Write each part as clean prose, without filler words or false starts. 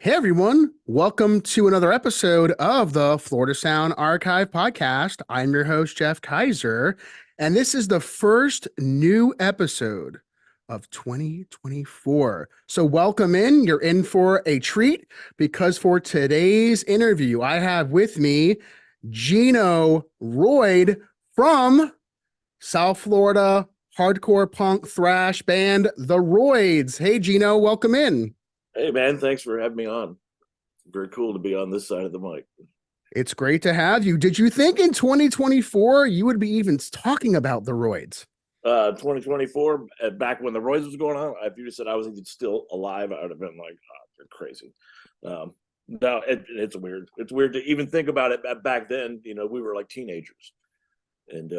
Hey everyone, welcome to another episode of the Florida Sound Archive podcast. I'm your host, Jeff Kaiser, and this is the first new episode of 2024. So welcome in. You're in for a treat because for today's interview, I have with me Jeano Roid from South Florida hardcore punk thrash band, the Roidz. Hey Jeano, welcome in. Hey man, thanks for having me on. Very cool to be on this side of the mic. It's great to have you. Did you think in 2024 you would be even talking about the Roidz? 2024, back when the Roidz was going on, if you said I was even still alive, I would have been like, oh, you're crazy. No, it's weird. It's weird to even think about it. Back then, we were like teenagers. And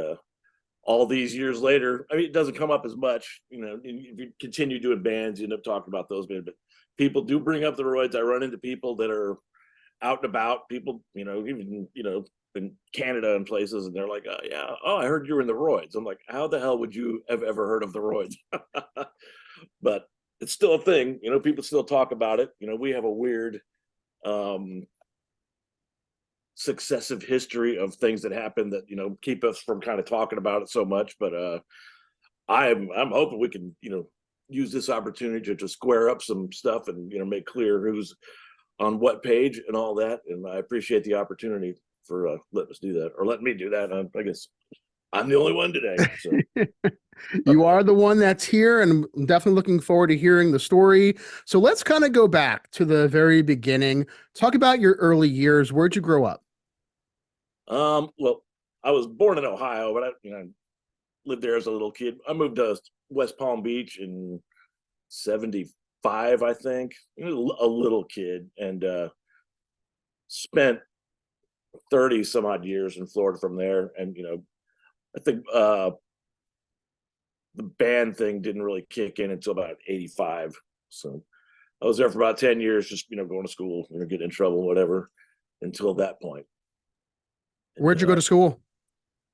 all these years later, I mean, it doesn't come up as much. If you continue doing bands, you end up talking about those bands. But people do bring up the Roidz. I run into people that are out and about, people, even, in Canada and places, and they're like, oh, yeah, oh, I heard you were in the Roidz. I'm like, how the hell would you have ever heard of the Roidz? But it's still a thing. People still talk about it. We have a weird successive history of things that happen that, keep us from kind of talking about it so much. But I'm hoping we can, use this opportunity to square up some stuff and, make clear who's on what page and all that. And I appreciate the opportunity for letting us do that, or letting me do that. I guess I'm the only one today. So. You are the one that's here, and I'm definitely looking forward to hearing the story. So let's kind of go back to the very beginning. Talk about your early years. Where'd you grow up? Well, I was born in Ohio, but I lived there as a little kid. I moved to West Palm Beach in 75, I think. A little kid, and spent 30 some odd years in Florida from there. And I think the band thing didn't really kick in until about 85. So I was there for about 10 years, just going to school, getting in trouble, whatever, until that point. Where'd you go to school?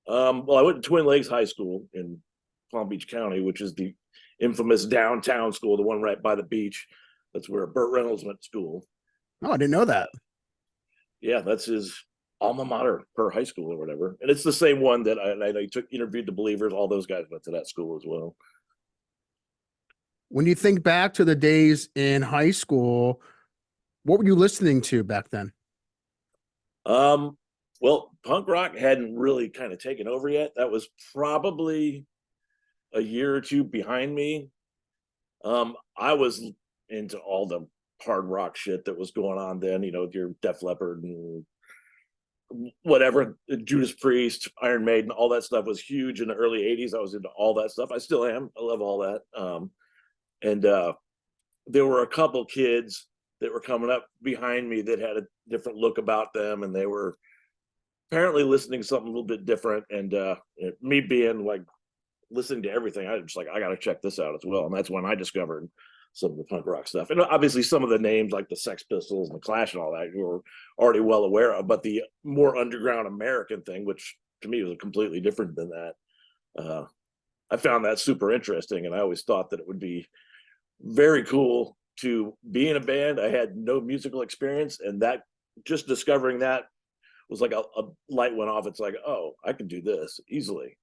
Well, I went to Twin Lakes High School in Palm Beach County, which is the infamous downtown school, the one right by the beach. That's where Burt Reynolds went to school. Oh, I didn't know that. Yeah, that's his alma mater per high school or whatever. And it's the same one that I interviewed the Believers. All those guys went to that school as well. When you think back to the days in high school, what were you listening to back then? Well, punk rock hadn't really kind of taken over yet. That was probably a year or two behind me. I was into all the hard rock shit that was going on then, your Def Leppard and whatever, Judas Priest, Iron Maiden, all that stuff was huge in the early 80s. I was into all that stuff. I still am. I love all that. And there were a couple kids that were coming up behind me that had a different look about them, and they were apparently listening to something a little bit different. And me being like listening to everything, I was just like, I got to check this out as well. And that's when I discovered some of the punk rock stuff. And obviously some of the names like the Sex Pistols and the Clash and all that you were already well aware of, but the more underground American thing, which to me was completely different than that, I found that super interesting. And I always thought that it would be very cool to be in a band. I had no musical experience, and that just discovering that was like a light went off. It's like, oh, I can do this easily.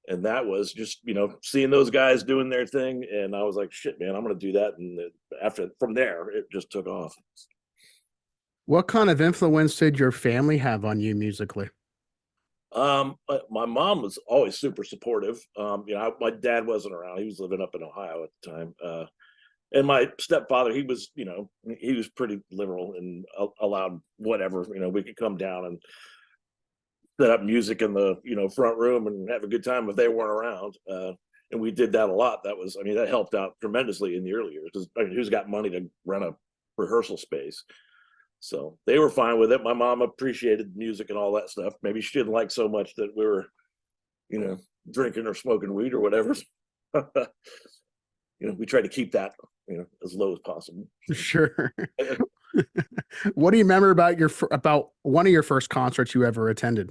And that was just, seeing those guys doing their thing. And I was like, shit, man, I'm going to do that. And from there, it just took off. What kind of influence did your family have on you musically? My mom was always super supportive. My dad wasn't around. He was living up in Ohio at the time. And my stepfather, he was pretty liberal and allowed whatever, we could come down and set up music in the, front room and have a good time if they weren't around. And we did that a lot. That helped out tremendously in the early years, because who's got money to rent a rehearsal space? So they were fine with it. My mom appreciated music and all that stuff. Maybe she didn't like so much that we were, drinking or smoking weed or whatever. We try to keep that, as low as possible. Sure. What do you remember about one of your first concerts you ever attended?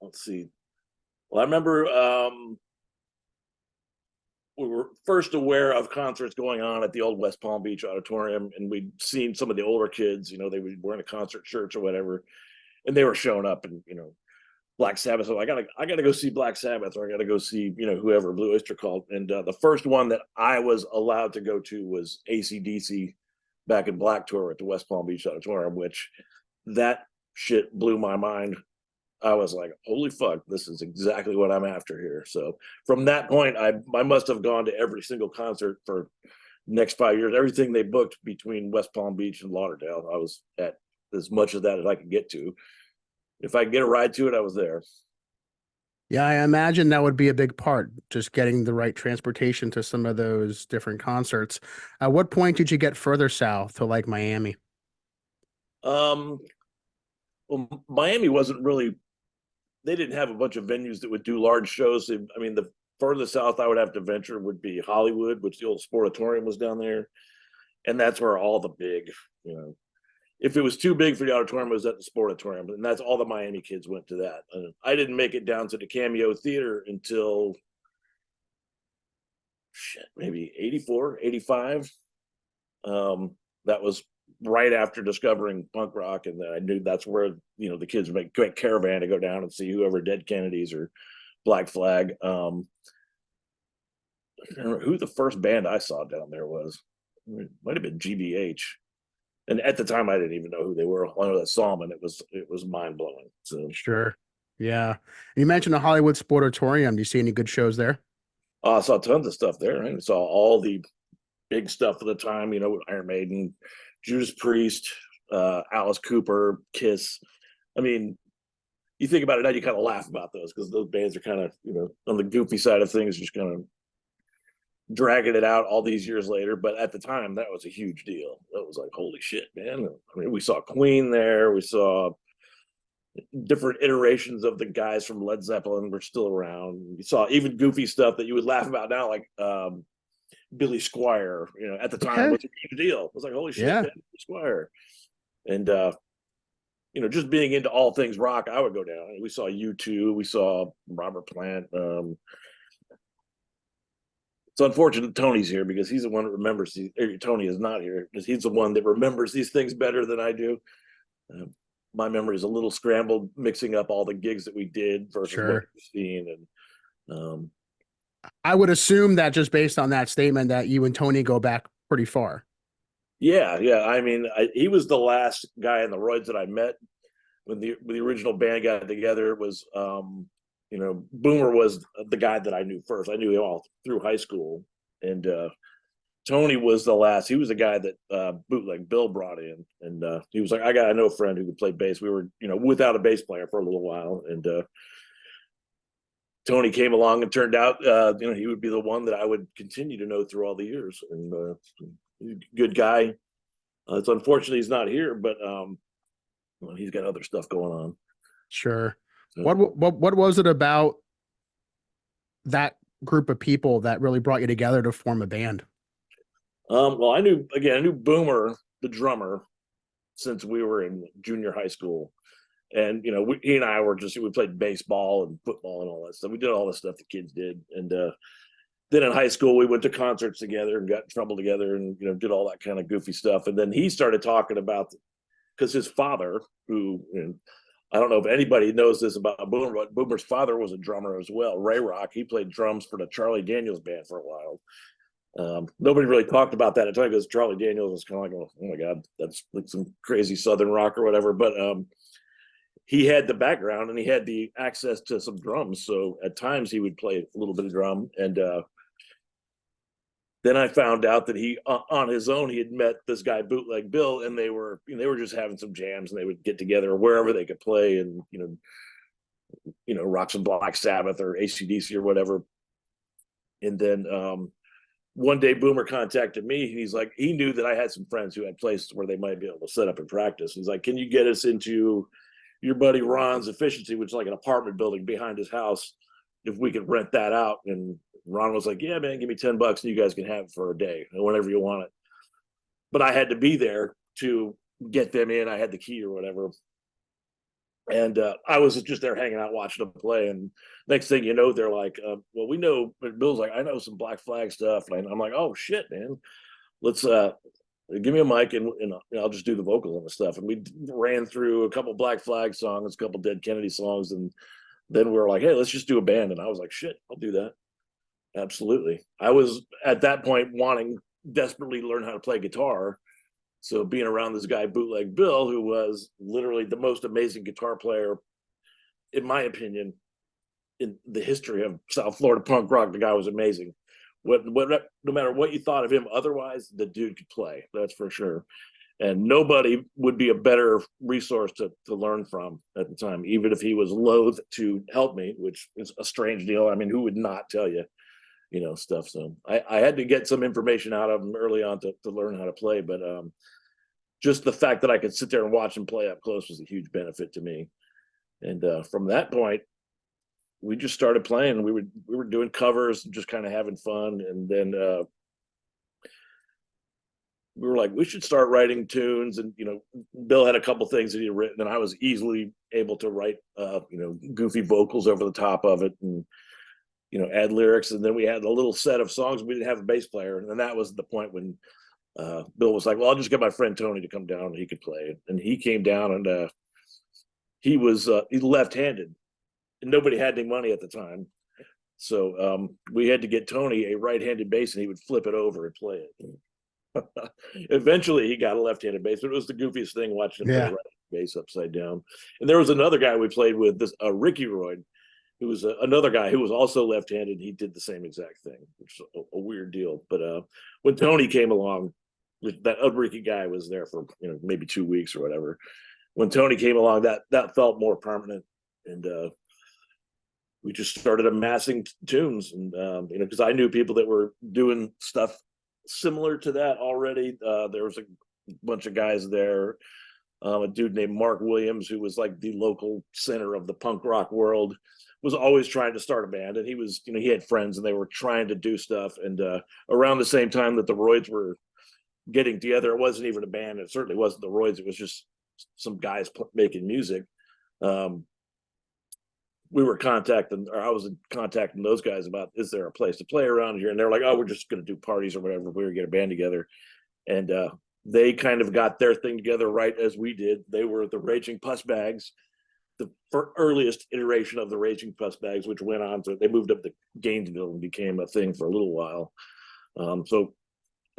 Let's see. Well, I remember we were first aware of concerts going on at the old West Palm Beach Auditorium, and we'd seen some of the older kids, you know, they were wearing a concert shirts or whatever, and they were showing up, and you know, Black Sabbath. So I gotta go see Black Sabbath, or I gotta go see, you know, whoever, Blue Oyster Cult. And the first one that I was allowed to go to was AC/DC back in Black Tour at the West Palm Beach Auditorium, which that shit blew my mind. I was like, holy fuck, this is exactly what I'm after here. So from that point, I must have gone to every single concert for next 5 years. Everything they booked between West Palm Beach and Lauderdale, I was at as much of that as I could get to. If I could get a ride to it, I was there. Yeah, I imagine that would be a big part, just getting the right transportation to some of those different concerts. At what point did you get further south to like Miami? Um, well, Miami wasn't really, they didn't have a bunch of venues that would do large shows. I mean, the furthest south I would have to venture would be Hollywood, which the old Sportatorium was down there. And that's where all the big, you know, if it was too big for the auditorium, it was at the Sportatorium. And that's all the Miami kids went to that. And I didn't make it down to the Cameo Theater until maybe 84, 85. That was right after discovering punk rock, and I knew that's where, you know, the kids would make great caravan to go down and see whoever Dead Kennedys or Black Flag. I don't remember who the first band I saw down there was. It might have been GBH, and at the time I didn't even know who they were. I know that saw them, and it was mind blowing. So Sure. Yeah. You mentioned the Hollywood Sportatorium. Do you see any good shows there? I saw tons of stuff there. I saw all the big stuff at the time, you know, Iron Maiden, Judas Priest, Alice Cooper, Kiss. I mean, you think about it now, you kind of laugh about those because those bands are kind of, you know, on the goofy side of things, just kind of dragging it out all these years later. But at the time, that was a huge deal. That was like, holy shit, man. I mean, we saw Queen there. We saw different iterations of the guys from Led Zeppelin were still around. You saw even goofy stuff that you would laugh about now, like Billy Squire, you know, at the time was a huge deal. It was like, holy shit, man, Billy Squire. And you know, just being into all things rock, I would go down. We saw U2, we saw Robert Plant. It's unfortunate Tony's here because he's the one that remembers these. Tony is not here because he's the one that remembers these things better than I do. My memory is a little scrambled, mixing up all the gigs that we did versus what we've seen. And I would assume that just based on that statement that you and Tony go back pretty far. Yeah. I mean, he was the last guy in the Roids that I met when the original band got together. It was, you know, Boomer was the guy that I knew first. I knew him all through high school. And Tony was the last. He was the guy that Bootleg Bill brought in. And he was like, I know a friend who could play bass. We were, you know, without a bass player for a little while. And Tony came along and turned out, you know, he would be the one that I would continue to know through all the years. And good guy. It's unfortunate he's not here, but well, he's got other stuff going on. Sure. So, what was it about that group of people that really brought you together to form a band? Well, I knew Boomer, the drummer, since we were in junior high school. And, you know, he and I were we played baseball and football and all that stuff. We did all the stuff the kids did. And then in high school, we went to concerts together and got in trouble together and, you know, did all that kind of goofy stuff. And then he started talking about, because his father, who, you know, I don't know if anybody knows this about Boomer, but Boomer's father was a drummer as well. Ray Rock, he played drums for the Charlie Daniels band for a while. Nobody really talked about that until because Charlie Daniels was kind of like, oh my God, that's like some crazy Southern rock or whatever. But he had the background and he had the access to some drums. So at times he would play a little bit of drum. And then I found out that he, on his own, he had met this guy, Bootleg Bill, and they were just having some jams and they would get together wherever they could play and, you know, rock some Black Sabbath or AC/DC or whatever. And then one day Boomer contacted me and he's like, he knew that I had some friends who had places where they might be able to set up and practice. He's like, can you get us into your buddy Ron's Efficiency, which is like an apartment building behind his house, if we could rent that out? And Ron was like, yeah, man, give me $10 and you guys can have it for a day or whenever you want it. But I had to be there to get them in. I had the key or whatever. And I was just there hanging out, watching them play. And next thing you know, they're like, well, we know, but Bill's like, I know some Black Flag stuff. And I'm like, oh, shit, man. Let's give me a mic and I'll just do the vocals and the stuff. And we ran through a couple Black Flag songs, a couple Dead Kennedy songs. And then we were like, hey, let's just do a band. And I was like, shit, I'll do that. Absolutely. I was at that point wanting desperately to learn how to play guitar. So being around this guy, Bootleg Bill, who was literally the most amazing guitar player, in my opinion, in the history of South Florida punk rock, the guy was amazing. No matter what you thought of him otherwise, the dude could play, that's for sure. And nobody would be a better resource to learn from at the time, even if he was loath to help me, which is a strange deal. I mean, who would not tell you, stuff. So I had to get some information out of him early on to learn how to play. But just the fact that I could sit there and watch him play up close was a huge benefit to me. And from that point, we just started playing. We were doing covers, just kind of having fun. And then we were like, we should start writing tunes. And Bill had a couple things that he had written, and I was easily able to write goofy vocals over the top of it, and add lyrics. And then we had a little set of songs. We didn't have a bass player, and then that was the point when Bill was like, well, I'll just get my friend Tony to come down and he could play. And he came down, and he was he's left-handed, and nobody had any money at the time. So we had to get Tony a right-handed bass, and he would flip it over and play it. Eventually he got a left-handed bass, but it was the goofiest thing watching him play right bass upside down. And there was another guy we played with, this Ricky Roid, who was another guy who was also left-handed. He did the same exact thing, which is a weird deal. But when Tony came along, that Ricky guy was there for maybe 2 weeks or whatever. When Tony came along, that felt more permanent, and we just started amassing tunes. And because I knew people that were doing stuff similar to that already. There was a bunch of guys there. A dude named Mark Williams, who was like the local center of the punk rock world, was always trying to start a band. And he was, he had friends, and they were trying to do stuff. And around the same time that the Roids were getting together, it wasn't even a band. It certainly wasn't the Roids. It was just some guys making music. We were I was contacting those guys about, is there a place to play around here? And they're like, oh, we're just going to do parties or whatever. We were get a band together. And they kind of got their thing together right as we did. They were the Raging Puss Bags, the earliest iteration of the Raging Puss Bags, which went on to, they moved up to Gainesville and became a thing for a little while. So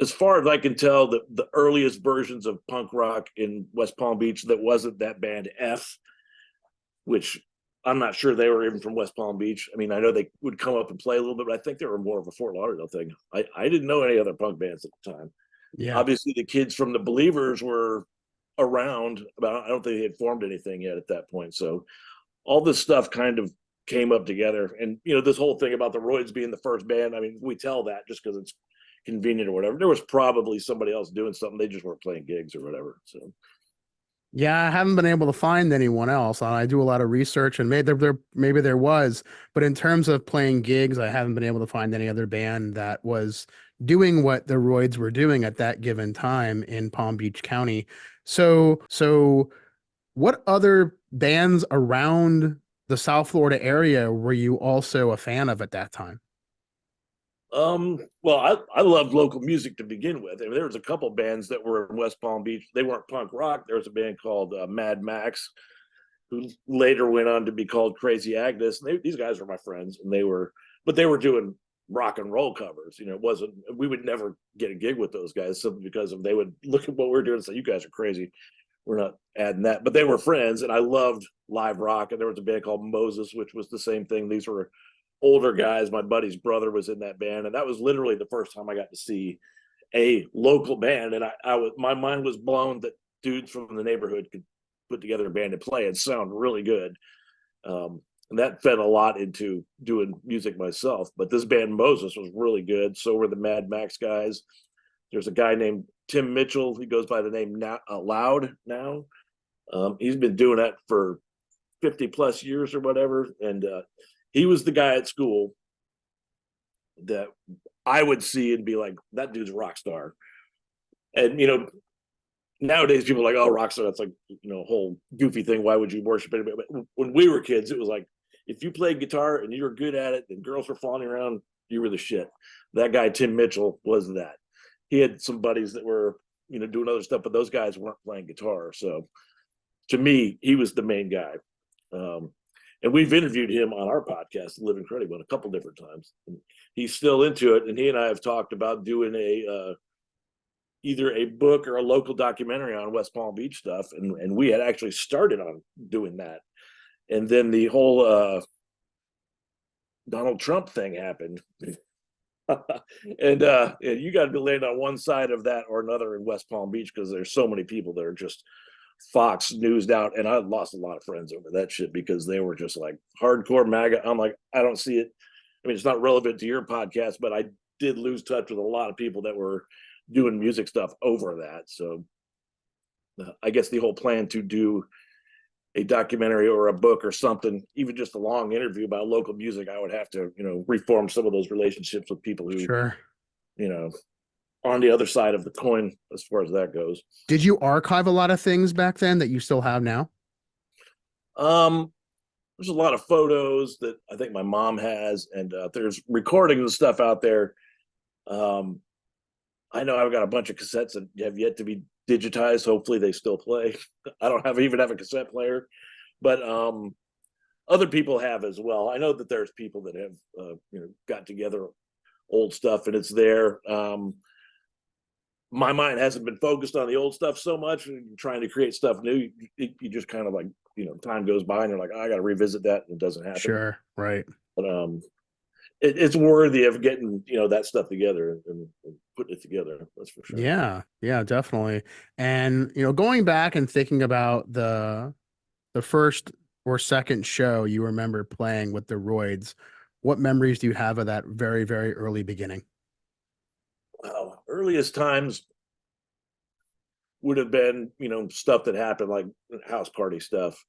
as far as I can tell, the earliest versions of punk rock in West Palm Beach, that wasn't that band F, which I'm not sure they were even from West Palm Beach. I mean, I know they would come up and play a little bit, but I think they were more of a Fort Lauderdale thing. I didn't know any other punk bands at the time. Yeah. Obviously, the kids from the Believers were around, but I don't think they had formed anything yet at that point. So all this stuff kind of came up together. And, this whole thing about the Roids being the first band, I mean, we tell that just because it's convenient or whatever. There was probably somebody else doing something. They just weren't playing gigs or whatever. So yeah, I haven't been able to find anyone else. I do a lot of research, and maybe there was, but in terms of playing gigs, I haven't been able to find any other band that was doing what the Roids were doing at that given time in Palm Beach County. So what other bands around the South Florida area were you also a fan of at that time? Well, I loved local music to begin with. I mean, there was a couple bands that were in West Palm Beach. They weren't punk rock. There was a band called Mad Max, who later went on to be called Crazy Agnes. And these guys were my friends, and they were doing rock and roll covers. It wasn't, we would never get a gig with those guys simply because they would look at what we're doing and say, you guys are crazy. We're not adding that. But they were friends, and I loved live rock. And there was a band called Moses, which was the same thing. These were older guys. My buddy's brother was in that band, and that was literally the first time I got to see a local band. And my mind was blown that dudes from the neighborhood could put together a band and play and sound really good. And that fed a lot into doing music myself. But this band Moses was really good. So were the Mad Max guys. There's a guy named Tim Mitchell. He goes by the name Loud now. He's been doing that for 50 plus years or whatever. And he was the guy at school that I would see and be like, that dude's a rock star. And, nowadays people are like, oh, rock star, that's like, a whole goofy thing. Why would you worship it? But when we were kids, it was like, if you played guitar and you were good at it and girls were falling around, you were the shit. That guy, Tim Mitchell, was that. He had some buddies that were, doing other stuff, but those guys weren't playing guitar. So to me, he was the main guy. And we've interviewed him on our podcast, Live Incredible, a couple different times. And he's still into it. And he and I have talked about doing either a book or a local documentary on West Palm Beach stuff. And we had actually started on doing that. And then the whole Donald Trump thing happened. and you got to land on one side of that or another in West Palm Beach because there's so many people that are just Fox newsed out, and I lost a lot of friends over that shit because they were just like hardcore MAGA. I'm like, I don't see it. I mean, it's not relevant to your podcast, but I did lose touch with a lot of people that were doing music stuff over that. So I guess the whole plan to do a documentary or a book or something, even just a long interview about local music, I would have to, reform some of those relationships with people who, Sure. On the other side of the coin as far as that goes. Did you archive a lot of things back then that you still have now? There's a lot of photos that I think my mom has, and there's recordings and stuff out there. I know I've got a bunch of cassettes that have yet to be digitized. Hopefully they still play. I don't even have a cassette player, but other people have as well. I know that there's people that have got together old stuff and it's there. My mind hasn't been focused on the old stuff so much, trying to create stuff new. You just kind of like, time goes by and you're like, oh, I got to revisit that, and it doesn't happen. Sure, right. But it's worthy of getting that stuff together and putting it together. That's for sure. Yeah, definitely. And going back and thinking about the first or second show you remember playing with the Roidz, what memories do you have of that very, very early beginning? Wow, earliest times would have been stuff that happened like house party stuff,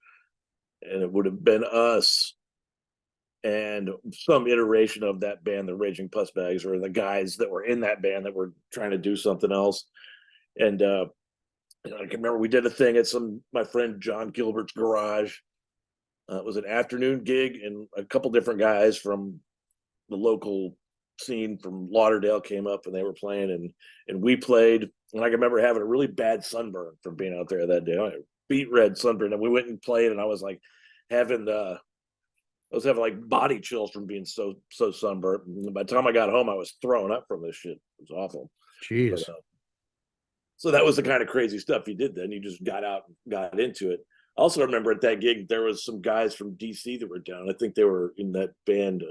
and it would have been us and some iteration of that band, the Raging Pussbags, or the guys that were in that band that were trying to do something else. And I can remember we did a thing at my friend John Gilbert's garage. It was an afternoon gig, and a couple different guys from the local scene from Lauderdale came up, and they were playing, and we played. And I can remember having a really bad sunburn from being out there that day. I had a beet red sunburn, and we went and played, and I was like having like body chills from being so sunburnt. And by the time I got home, I was throwing up from this shit. It was awful. Jeez. But, so that was the kind of crazy stuff you did then. You just got out and got into it. I also remember at that gig, there was some guys from DC that were down. I think they were in that band.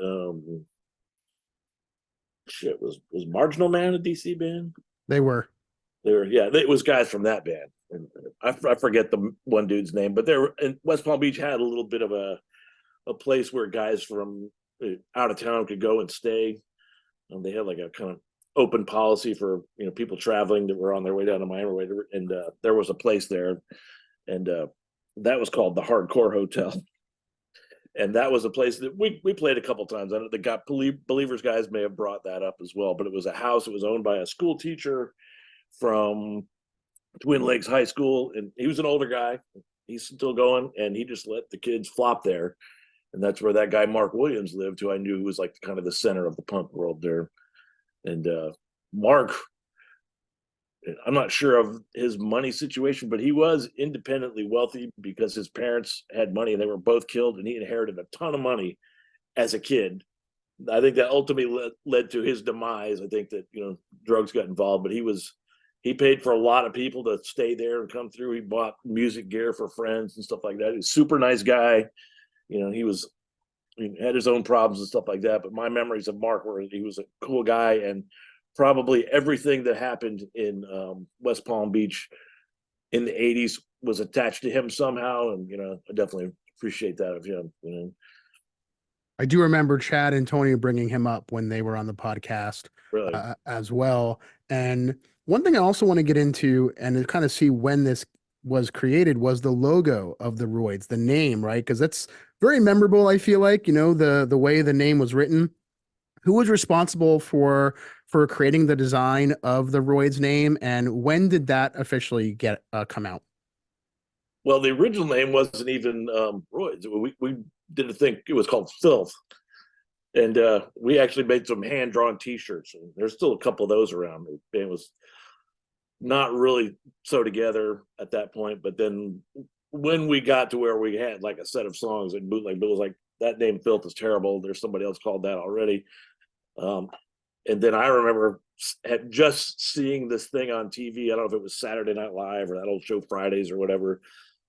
Was Marginal Man a DC band? They were. Yeah, it was guys from that band. And I forget the one dude's name, but West Palm Beach had a little bit of a place where guys from out of town could go and stay. They had like a kind of open policy for people traveling that were on their way down to Miami, and there was a place there, and that was called the Hardcore Hotel. And that was a place that we played a couple times. I know the Believers guys may have brought that up as well, but it was a house. It was owned by a school teacher from Twin Lakes High School, and he was an older guy. He's still going, and he just let the kids flop there. And that's where that guy Mark Williams lived, who I knew was like kind of the center of the punk world there. And Mark, I'm not sure of his money situation, but he was independently wealthy because his parents had money and they were both killed, and he inherited a ton of money as a kid. I think that ultimately led to his demise. I think that drugs got involved, but he paid for a lot of people to stay there and come through. He bought music gear for friends and stuff like that. He's a super nice guy. He had his own problems and stuff like that. But my memories of Mark were he was a cool guy, and probably everything that happened in West Palm Beach in the 80s was attached to him somehow. And, I definitely appreciate that of him. I do remember Chad and Tony bringing him up when they were on the podcast Really? As well. And one thing I also want to get into and kind of see when this was created was the logo of the Roidz, the name, right? Because that's very memorable, I feel like, the way the name was written. Who was responsible for for creating the design of the Roidz name, and when did that officially get come out? Well, the original name wasn't even Roidz. We didn't think it was called Filth, and we actually made some hand drawn T-shirts, and there's still a couple of those around. The band was not really so together at that point, but then when we got to where we had like a set of songs, and Bootleg Bill was like, that name Filth is terrible. There's somebody else called that already. And then I remember just seeing this thing on TV. I don't know if it was Saturday Night Live or that old show Fridays or whatever,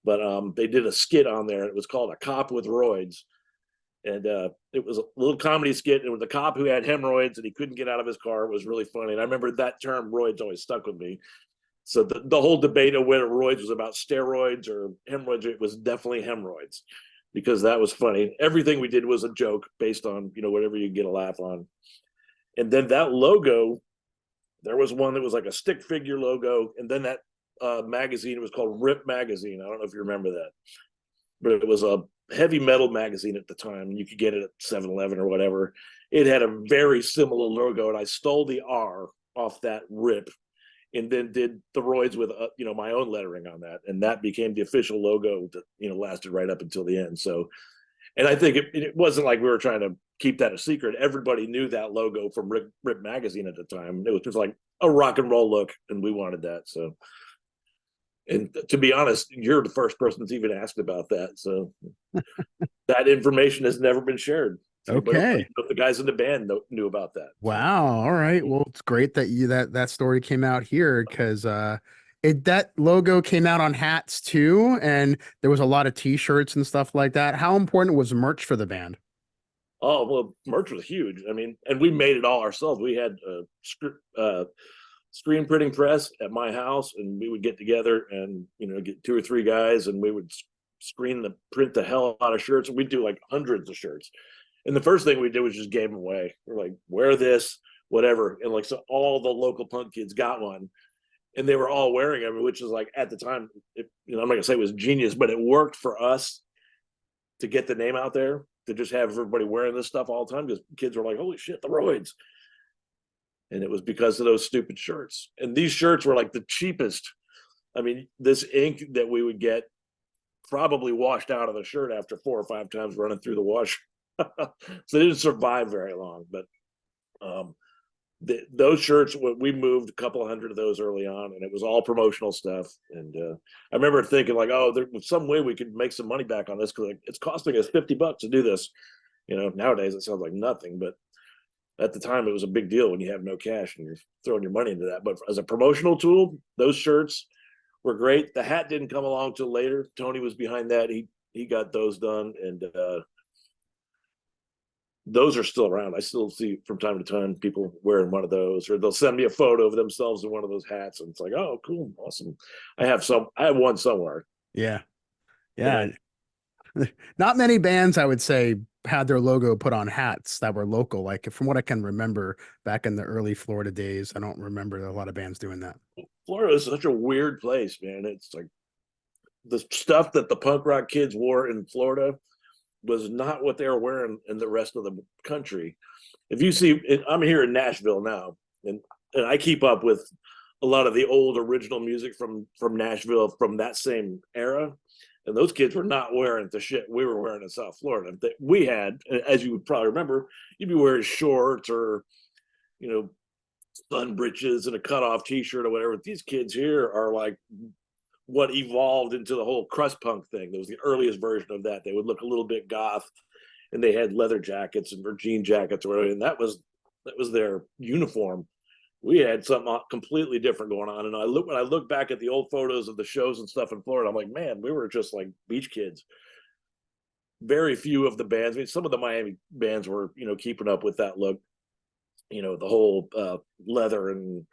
but they did a skit on there. It was called A Cop with Roids. And it was a little comedy skit. It was a cop who had hemorrhoids and he couldn't get out of his car. It was really funny. And I remember that term Roids always stuck with me. So the whole debate of whether Roids was about steroids or hemorrhoids, it was definitely hemorrhoids, because that was funny. Everything we did was a joke based on, whatever you get a laugh on. And then that logo, there was one that was like a stick figure logo. And then that magazine, it was called Rip Magazine. I don't know if you remember that, but it was a heavy metal magazine at the time. You could get it at 7-Eleven or whatever. It had a very similar logo, and I stole the R off that Rip and then did the Roids with my own lettering on that, and that became the official logo that lasted right up until the end. So, and I think it wasn't like we were trying to keep that a secret. Everybody knew that logo from Rip Magazine at the time. It was just like a rock and roll look, and we wanted that. So, and to be honest, you're the first person that's even asked about that. So that information has never been shared. Okay. But the guys in the band knew about that. Wow. All right. Well, it's great that that story came out here, because that logo came out on hats too, and there was a lot of t-shirts and stuff like that. How important was merch for the band? Oh, well, merch was huge. I mean, and we made it all ourselves. We had a screen printing press at my house, and we would get together and get 2 or 3 guys, and we would print the hell out of shirts. And we'd do like hundreds of shirts. And the first thing we did was just gave them away. We're like, wear this, whatever. And like, so all the local punk kids got one, and they were all wearing them, which is like, at the time, I'm not gonna say it was genius, but it worked for us to get the name out there, to just have everybody wearing this stuff all the time, because kids were like, holy shit, the Roids. And it was because of those stupid shirts. And these shirts were like the cheapest. I mean, this ink that we would get probably washed out of the shirt after 4 or 5 times running through the wash. So they didn't survive very long. But those shirts, we moved a couple of hundred of those early on, and it was all promotional stuff. And I remember thinking like, oh, there's some way we could make some money back on this, because like, it's costing us $50 to do this. Nowadays it sounds like nothing, but at the time it was a big deal when you have no cash and you're throwing your money into that. But as a promotional tool, those shirts were great. The hat didn't come along till later. Tony was behind that. He got those done, and those are still around. I still see from time to time people wearing one of those, or they'll send me a photo of themselves in one of those hats, and it's like, oh, cool, awesome. I have one somewhere. Yeah. Not many bands, I would say, had their logo put on hats that were local. Like, from what I can remember back in the early Florida days, I don't remember a lot of bands doing that. Florida is such a weird place, man. It's like the stuff that the punk rock kids wore in Florida was not what they were wearing in the rest of the country. If you see, I'm here in Nashville now, and I keep up with a lot of the old original music from Nashville from that same era. And those kids were not wearing the shit we were wearing in South Florida. That we had, as you would probably remember, you'd be wearing shorts or, sun breeches and a cutoff T-shirt or whatever. These kids here are like what evolved into the whole crust punk thing. That was the earliest version of that. They would look a little bit goth, and they had leather jackets or jean jackets or whatever, and that was their uniform. We had something completely different going on. And when I look back at the old photos of the shows and stuff in Florida, I'm like, man, we were just like beach kids. Very few of the bands, I mean, some of the Miami bands were, keeping up with that look, the whole leather and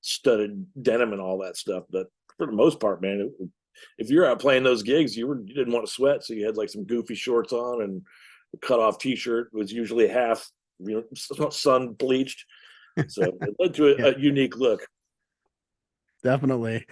studded denim and all that stuff. But for the most part, man, if you're out playing those gigs, you didn't want to sweat. So you had like some goofy shorts on, and the cutoff T-shirt was usually half, sun bleached. So it led to a unique look. Definitely.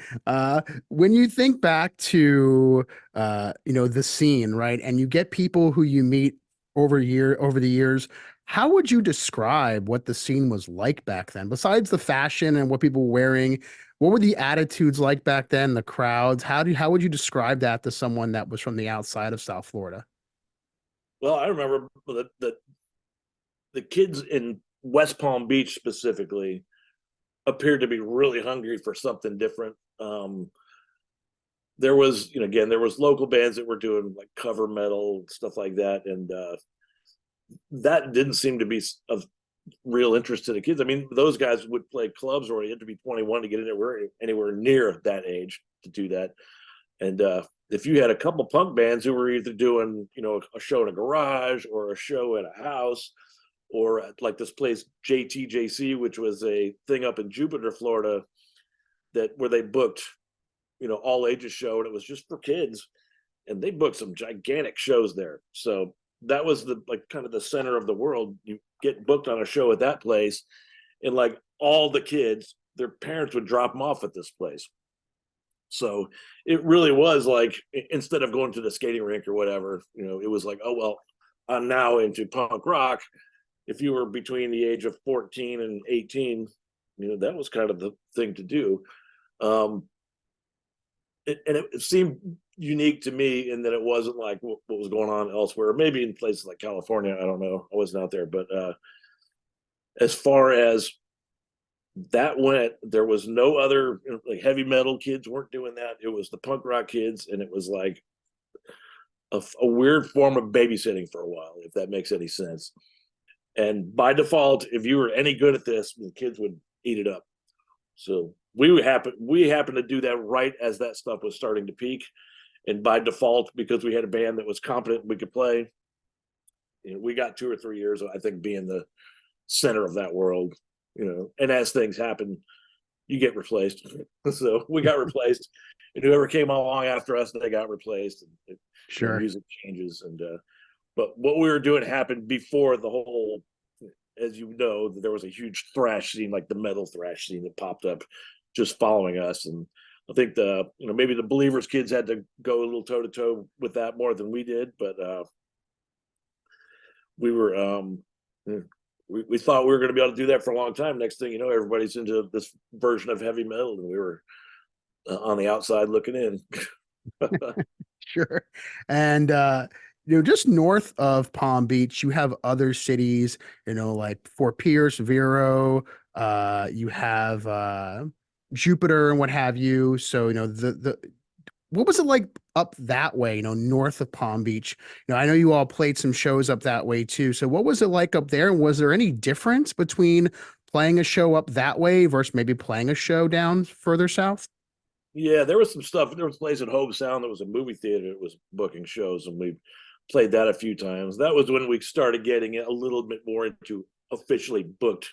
When you think back to the scene, right, and you get people who you meet over the years, How would you describe what the scene was like back then? Besides the fashion and what people were wearing, what were the attitudes like back then, the crowds? How would you describe that to someone that was from the outside of South Florida? Well, I remember the kids in West Palm Beach specifically appeared to be really hungry for something different. There was, again, there was local bands that were doing like cover metal stuff like that, and that didn't seem to be of real interest to the kids. I mean, those guys would play clubs where you had to be 21 to get anywhere near that age to do that. And if you had a couple punk bands who were either doing, a show in a garage or a show at a house, or like this place JTJC, which was a thing up in Jupiter, Florida, where they booked, all ages show, and it was just for kids, and they booked some gigantic shows there. So that was the kind of the center of the world. You get booked on a show at that place, and like all the kids, their parents would drop them off at this place. So it really was like, instead of going to the skating rink or whatever, it was like, oh well, I'm now into punk rock. If you were between the age of 14 and 18, that was kind of the thing to do. It seemed unique to me in that it wasn't like what was going on elsewhere. Maybe in places like California, I don't know. I wasn't out there, but as far as that went, there was no other like heavy metal kids weren't doing that. It was the punk rock kids, and it was like a weird form of babysitting for a while, if that makes any sense. And by default, if you were any good at this, the kids would eat it up. So we happened to do that right as that stuff was starting to peak. And by default, because we had a band that was competent, we could play, we got 2 or 3 years, I think, being the center of that world, and as things happen, you get replaced. So we got replaced, and whoever came along after us, they got replaced. And Sure. music changes. And but what we were doing happened before the whole, as you know, there was a huge thrash scene, like the metal thrash scene that popped up just following us. And I think maybe the Believers kids had to go a little toe to toe with that more than we did, but we were we thought we were going to be able to do that for a long time. Next thing you know, everybody's into this version of heavy metal, and we were on the outside looking in. Sure. And just north of Palm Beach, you have other cities, like Fort Pierce, Vero, you have Jupiter and what have you. So, the what was it like up that way, north of Palm Beach? I know you all played some shows up that way too. So what was it like up there? And was there any difference between playing a show up that way versus maybe playing a show down further south? Yeah, there was some stuff. There was a place in Hobe Sound that was a movie theater that was booking shows, and we played that a few times. That was when we started getting a little bit more into officially booked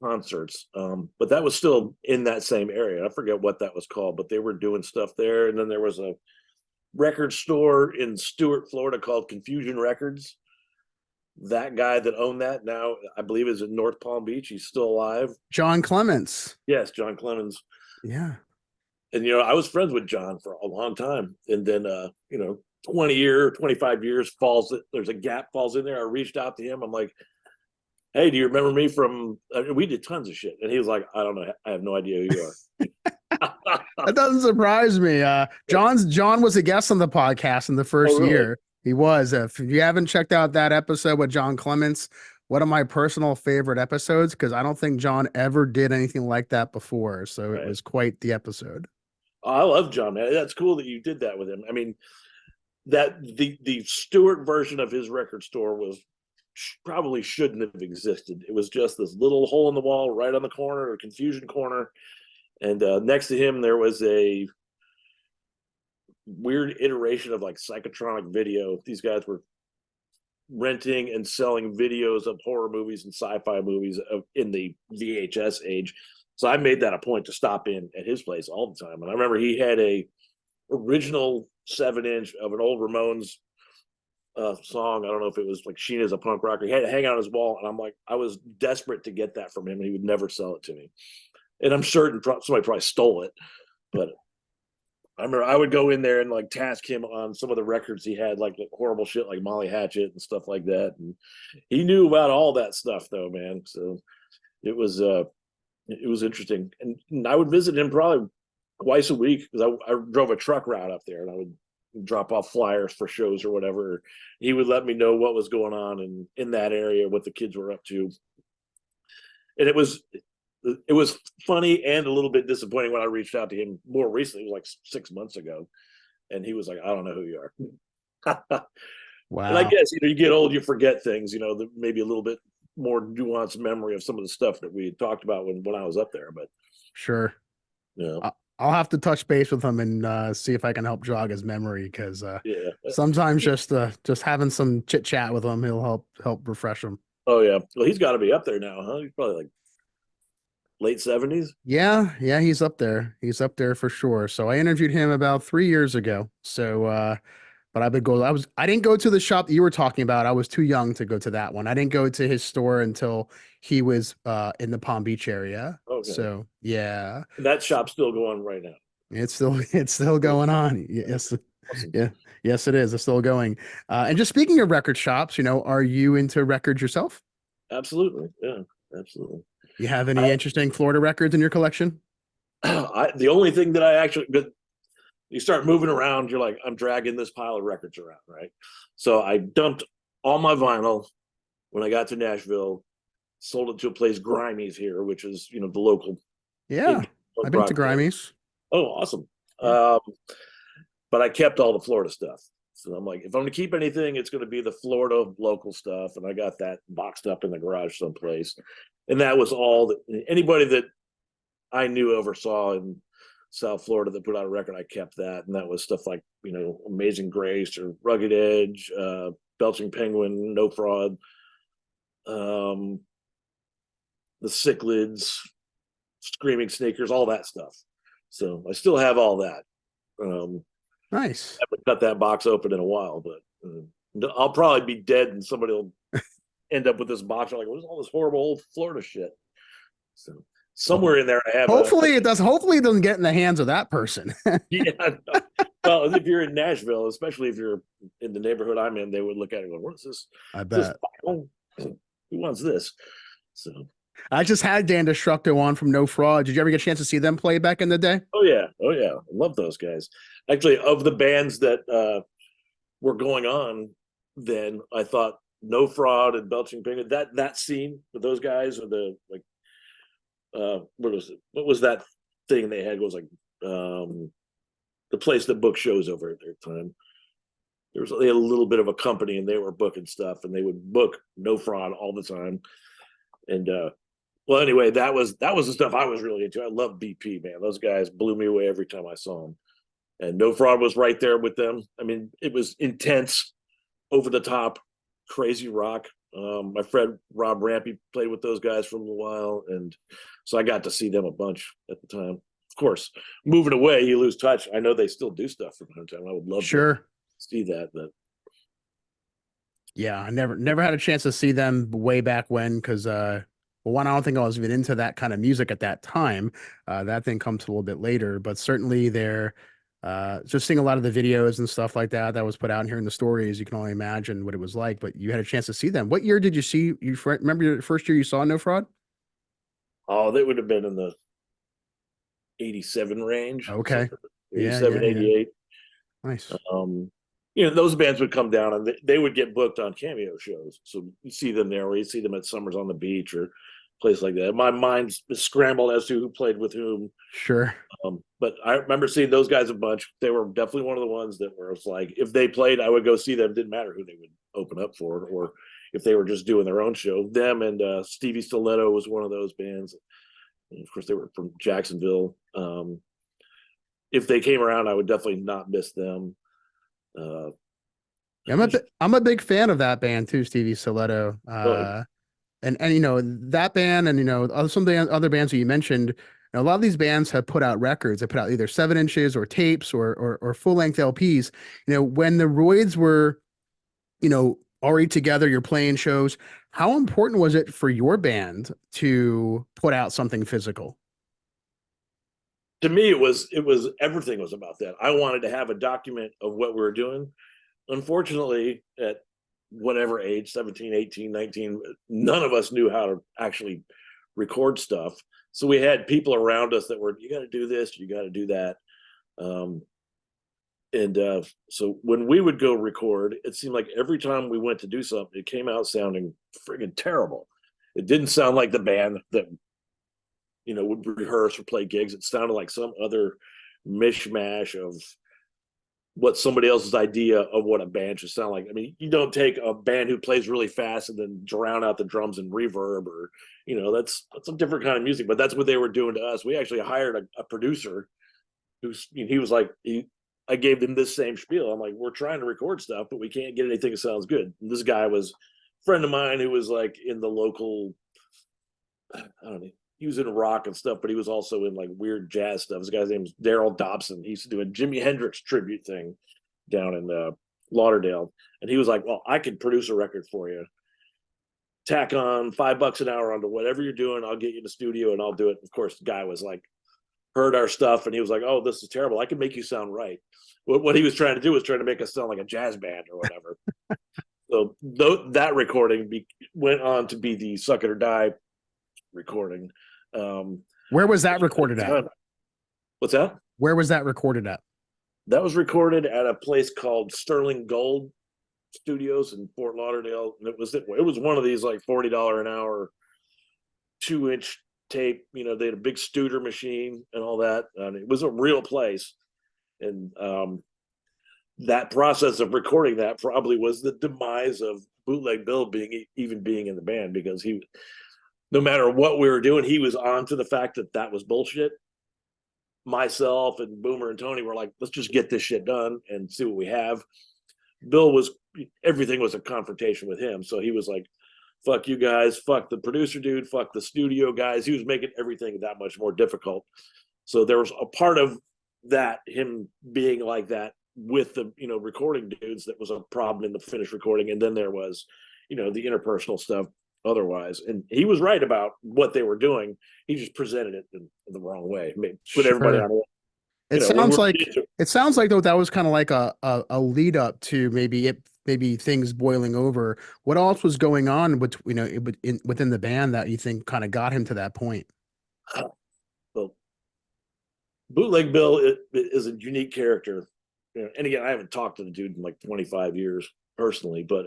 concerts. But that was still in that same area. I forget what that was called, but they were doing stuff there. And then there was a record store in Stuart, Florida called Confusion Records. That guy that owned that now, I believe, is in North Palm Beach. He's still alive. John Clements. Yes, John Clements. Yeah. And I was friends with John for a long time. And then 25 years there's a gap falls in there. I reached out to him. I'm like, hey, do you remember me from we did tons of shit. And he was like, I don't know, I have no idea who you are. That doesn't surprise me. John was a guest on the podcast in the first year. He was. If you haven't checked out that episode with John Clements, one of my personal favorite episodes, because I don't think John ever did anything like that before. So It was quite the episode. I love John, man. That's cool that you did that with him. I mean, that the Stewart version of his record store was probably shouldn't have existed. It was just this little hole in the wall right on the corner, or Confusion corner. And next to him, there was a weird iteration of like psychotronic video. These guys were renting and selling videos of horror movies and sci-fi movies in the VHS age. So I made that a point to stop in at his place all the time. And I remember he had a original 7-inch of an old Ramones song. I don't know if it was like Sheena's a Punk Rocker. He had it hang on his wall. And I'm like, I was desperate to get that from him, and he would never sell it to me. And I'm certain somebody probably stole it, but I remember I would go in there and like task him on some of the records he had, like horrible shit like Molly Hatchet and stuff like that. And he knew about all that stuff though, man. So it was interesting. And I would visit him probably twice a week because I drove a truck route up there and I would drop off flyers for shows or whatever. He would let me know what was going on in that area, what the kids were up to. And it was funny and a little bit disappointing when I reached out to him more recently, it was like 6 months ago. And he was like, I don't know who you are. Wow. And I guess, you get old, you forget things, maybe a little bit more nuanced memory of some of the stuff that we had talked about when I was up there. But sure. Yeah. I'll have to touch base with him and see if I can help jog his memory because yeah. sometimes just having some chit chat with him, he'll help refresh him. Oh yeah. Well, he's got to be up there now, huh? He's probably like late 70s. Yeah, he's up there. He's up there for sure. So I interviewed him about 3 years ago. So but I didn't go to the shop that you were talking about. I was too young to go to that one. I didn't go to his store until he was in the Palm Beach area. Okay. So yeah. And that shop's still going right now. It's still going on. Yes. Awesome. Yeah. Yes, it is. It's still going. And just speaking of record shops, are you into records yourself? Absolutely. Yeah, absolutely. You have any interesting Florida records in your collection? The only thing that I actually, but you start moving around, you're like, I'm dragging this pile of records around, right? So I dumped all my vinyl when I got to Nashville, sold it to a place, Grimey's here, which is, the local. Yeah, I've been to Grimey's. Oh, awesome. But I kept all the Florida stuff. So I'm like, if I'm going to keep anything, it's going to be the Florida local stuff. And I got that boxed up in the garage someplace. And that was all that anybody that I knew oversaw in South Florida that put out a record, I kept that. And that was stuff like, Amazing Grace or Rugged Edge, Belching Penguin, No Fraud, the Cichlids, Screaming Sneakers, all that stuff. So I still have all that. Nice. I haven't cut that box open in a while, but I'll probably be dead and somebody will end up with this box. I'm like, what's all this horrible old Florida shit? So somewhere in there, I have. Hopefully it does. Hopefully it doesn't get in the hands of that person. Yeah. No. Well, if you're in Nashville, especially if you're in the neighborhood I'm in, they would look at it and go, what is this? I bet. Who wants this? So I just had Dan Destructo on from No Fraud. Did you ever get a chance to see them play back in the day? Oh yeah. I love those guys. Actually, of the bands that were going on then, I thought No Fraud and Belching Penguin, that scene with those guys, or the like, what was that thing they had? It was like the place that booked shows over at their time. They had a little bit of a company and they were booking stuff, and they would book No Fraud all the time. And well, anyway, that was the stuff I was really into. I love BP, man. Those guys blew me away every time I saw them. And No Fraud was right there with them. I mean, it was intense, over the top, crazy rock. My friend Rob Rampy played with those guys for a little while, and so I got to see them a bunch at the time. Of course, moving away, you lose touch. I know they still do stuff from time to time. I would love to see that, but yeah, I never had a chance to see them way back when, because one, I don't think I was even into that kind of music at that time. That thing comes a little bit later, but certainly they're just seeing a lot of the videos and stuff like that was put out and hearing the stories, you can only imagine what it was like. But you had a chance to see them. What year did you see? You remember the first year you saw No Fraud? Oh, they would have been in the 87 range. Okay. 87, 88. Nice. Those bands would come down and they would get booked on cameo shows. So you see them there, or you see them at Summers on the Beach or place like that. My mind's scrambled as to who played with whom. Sure. But I remember seeing those guys a bunch. They were definitely one of the ones that were like, if they played, I would go see them. Didn't matter who they would open up for, or if they were just doing their own show. Them and Stevie Stiletto was one of those bands. And of course, they were from Jacksonville. If they came around, I would definitely not miss them. I'm a big fan of that band too, Stevie Stiletto. And that band, and some of the other bands that you mentioned, a lot of these bands have put out records. They put out either 7-inches or tapes or full length LPs. When the Roids were, already together, you're playing shows. How important was it for your band to put out something physical? To me, it was everything was about that. I wanted to have a document of what we were doing. Unfortunately, at whatever age, 17, 18, 19, none of us knew how to actually record stuff. So we had people around us that were, you got to do this, you got to do that. Um, and so when we would go record, it seemed like every time we went to do something, it came out sounding friggin' terrible. It didn't sound like the band that, would rehearse or play gigs. It sounded like some other mishmash of what somebody else's idea of what a band should sound like. I mean, you don't take a band who plays really fast and then drown out the drums and reverb, or that's a different kind of music. But that's what they were doing to us. We actually hired a producer who's, he was like, I gave them this same spiel. I'm like, we're trying to record stuff, but we can't get anything that sounds good. And this guy was a friend of mine who was like in the local, I don't know, he was in rock and stuff, but he was also in like weird jazz stuff. This guy's name is Daryl Dobson. He used to do a Jimi Hendrix tribute thing down in Lauderdale. And he was like, well, I could produce a record for you. Tack on $5 an hour onto whatever you're doing. I'll get you in the studio and I'll do it. Of course, the guy was like, heard our stuff and he was like, oh, this is terrible. I can make you sound right. What he was trying to do was trying to make us sound like a jazz band or whatever. So that recording went on to be the Suck It or Die recording. Where was that recorded at? What's that? Where was that recorded at? That was recorded at a place called Sterling Gold Studios in Fort Lauderdale. And it was one of these like $40 an hour 2-inch tape. They had a big Studer machine and all that. And it was a real place. And that process of recording that probably was the demise of Bootleg Bill being in the band, because no matter what we were doing, he was on to the fact that was bullshit. Myself and Boomer and Tony were like, let's just get this shit done and see what we have. Bill everything was a confrontation with him. So he was like, fuck you guys, fuck the producer dude, fuck the studio guys. He was making everything that much more difficult. So there was a part of that, him being like that with the, recording dudes, that was a problem in the finished recording. And then there was, the interpersonal stuff otherwise. And he was right about what they were doing. He just presented it in the wrong way. Put everybody on it. It sounds like though that was kind of like a lead up to maybe things boiling over. What else was going on within the band that you think kind of got him to that point? Well, Bootleg Bill is a unique character. And again, I haven't talked to the dude in like 25 years personally, but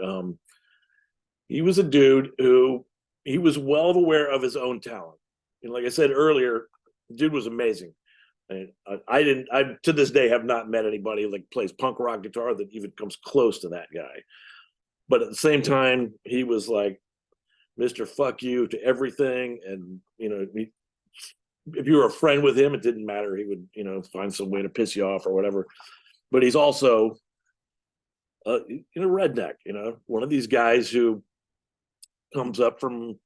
he was a dude who he was well aware of his own talent. And like I said earlier, the dude was amazing. And I to this day have not met anybody like plays punk rock guitar that even comes close to that guy. But at the same time, he was like Mr. Fuck you to everything. And, if you were a friend with him, it didn't matter. He would, find some way to piss you off or whatever. But he's also, redneck, one of these guys who comes up from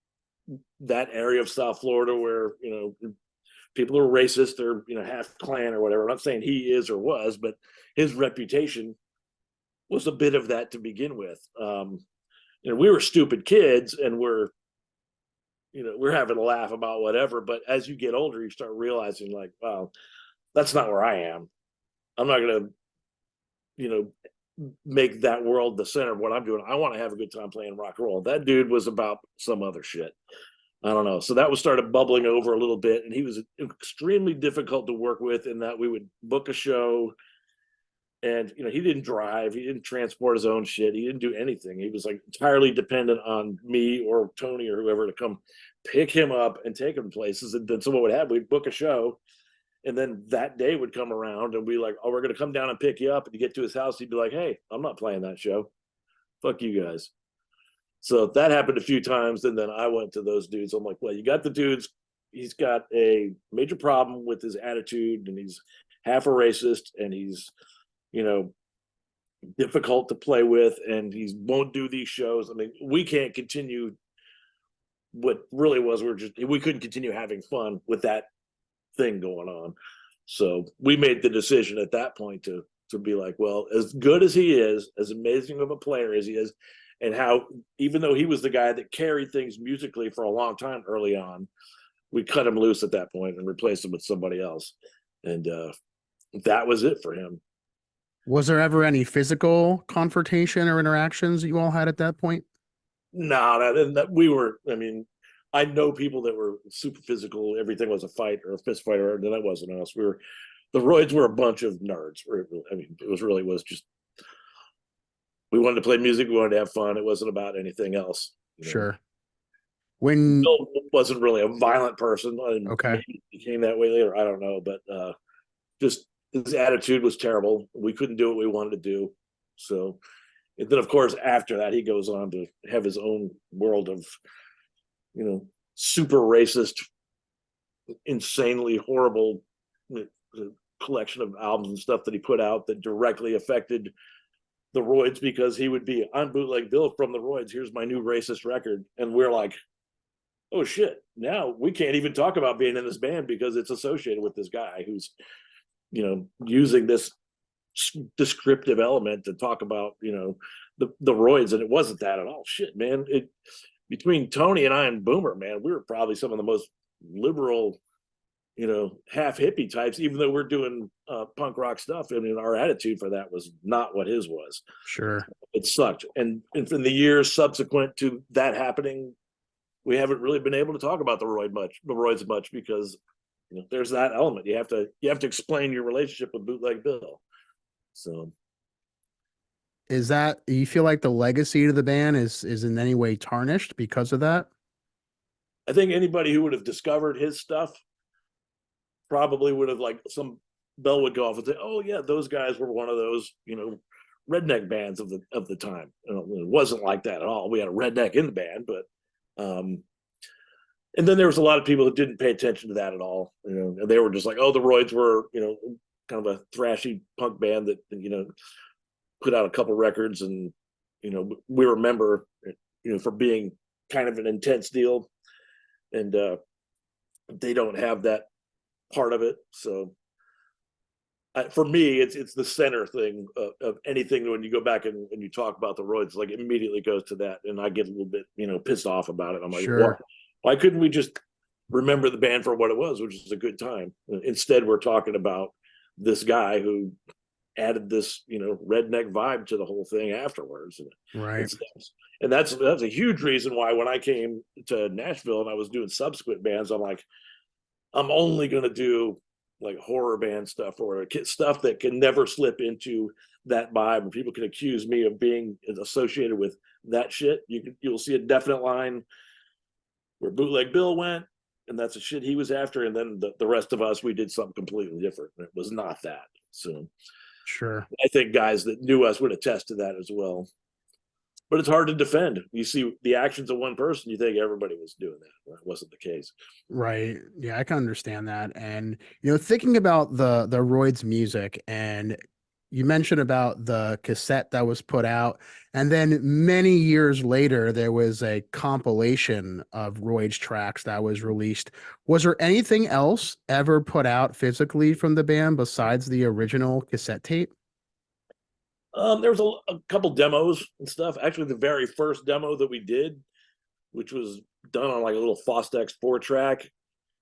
that area of South Florida where, people are racist or, half Klan or whatever. I'm not saying he is or was, but his reputation was a bit of that to begin with. We were stupid kids and we're having a laugh about whatever. But as you get older, you start realizing like, wow, that's not where I am. I'm not going to, make that world the center of what I'm doing. I want to have a good time playing rock and roll. That dude was about some other shit. I don't know. So that started bubbling over a little bit, and he was extremely difficult to work with in that we would book a show and, he didn't drive. He didn't transport his own shit. He didn't do anything. He was like entirely dependent on me or Tony or whoever to come pick him up and take him places. And then someone would we'd book a show. And then that day would come around and we like, oh, we're going to come down and pick you up. And you get to his house, he'd be like, hey, I'm not playing that show. Fuck you guys. So that happened a few times. And then I went to those dudes. I'm like, well, you got the dudes. He's got a major problem with his attitude and he's half a racist and he's, difficult to play with and he won't do these shows. I mean, we can't continue what really was, we couldn't continue having fun with that thing going on. So we made the decision at that point to be like, well, as good as he is, as amazing of a player as he is, and how even though he was the guy that carried things musically for a long time early on, we cut him loose at that point and replaced him with somebody else. And that was it for him. Was there ever any physical confrontation or interactions that you all had at that point? No, that we were. I mean, I know people that were super physical. Everything was a fight or a fist fight, or that wasn't us. The Roids were a bunch of nerds. I mean, it was just we wanted to play music. We wanted to have fun. It wasn't about anything else. Sure. When Bill wasn't really a violent person, and okay, maybe he became that way later. I don't know, but just his attitude was terrible. We couldn't do what we wanted to do. So, and then of course after that, he goes on to have his own world of, super racist, insanely horrible collection of albums and stuff that he put out that directly affected the Roids, because he would be, I'm Bootleg Bill from the Roids. Here's my new racist record. And we're like, oh shit, now we can't even talk about being in this band because it's associated with this guy who's, using this descriptive element to talk about, the Roids. And it wasn't that at all. Shit, man. Between Tony and I and Boomer, man, we were probably some of the most liberal, half hippie types, even though we're doing punk rock stuff. I mean, our attitude for that was not what his was. sure. It sucked. And in the years subsequent to that happening, we haven't really been able to talk about the Roids much because there's that element. You have to explain your relationship with Bootleg Bill. So You feel like the legacy to the band is in any way tarnished because of that? I think anybody who would have discovered his stuff probably would have, like, some bell would go off and say, oh yeah, those guys were one of those, redneck bands of the time. It wasn't like that at all. We had a redneck in the band, but and then there was a lot of people that didn't pay attention to that at all. And they were just like, oh, the Roids were, kind of a thrashy punk band that, put out a couple records, and, we remember, for being kind of an intense deal. And they don't have that part of it. So for me, it's the center thing of anything. When you go back and you talk about the Roids, like, immediately goes to that, and I get a little bit pissed off about it. I'm like, Sure. why couldn't we just remember the band for what it was, which is a good time? Instead, we're talking about this guy who added this redneck vibe to the whole thing afterwards. Right. And that's a huge reason why when I came to Nashville and I was doing subsequent bands, I'm like, I'm only going to do like horror band stuff or stuff that can never slip into that vibe, and people can accuse me of being associated with that shit. You'll see a definite line where Bootleg Bill went, and that's the shit he was after, and then the rest of us, we did something completely different. It was not that. So Sure. I think guys that knew us would attest to that as well. But it's hard to defend. You see the actions of one person, you think everybody was doing that. That wasn't the case. Right. Yeah, I can understand that. And thinking about the Roids music, and you mentioned about the cassette that was put out, and then many years later there was a compilation of Roids tracks that was released. Was there anything else ever put out physically from the band besides the original cassette tape? There was a couple demos and stuff. Actually, the very first demo that we did, which was done on like a little Fostex 4-track,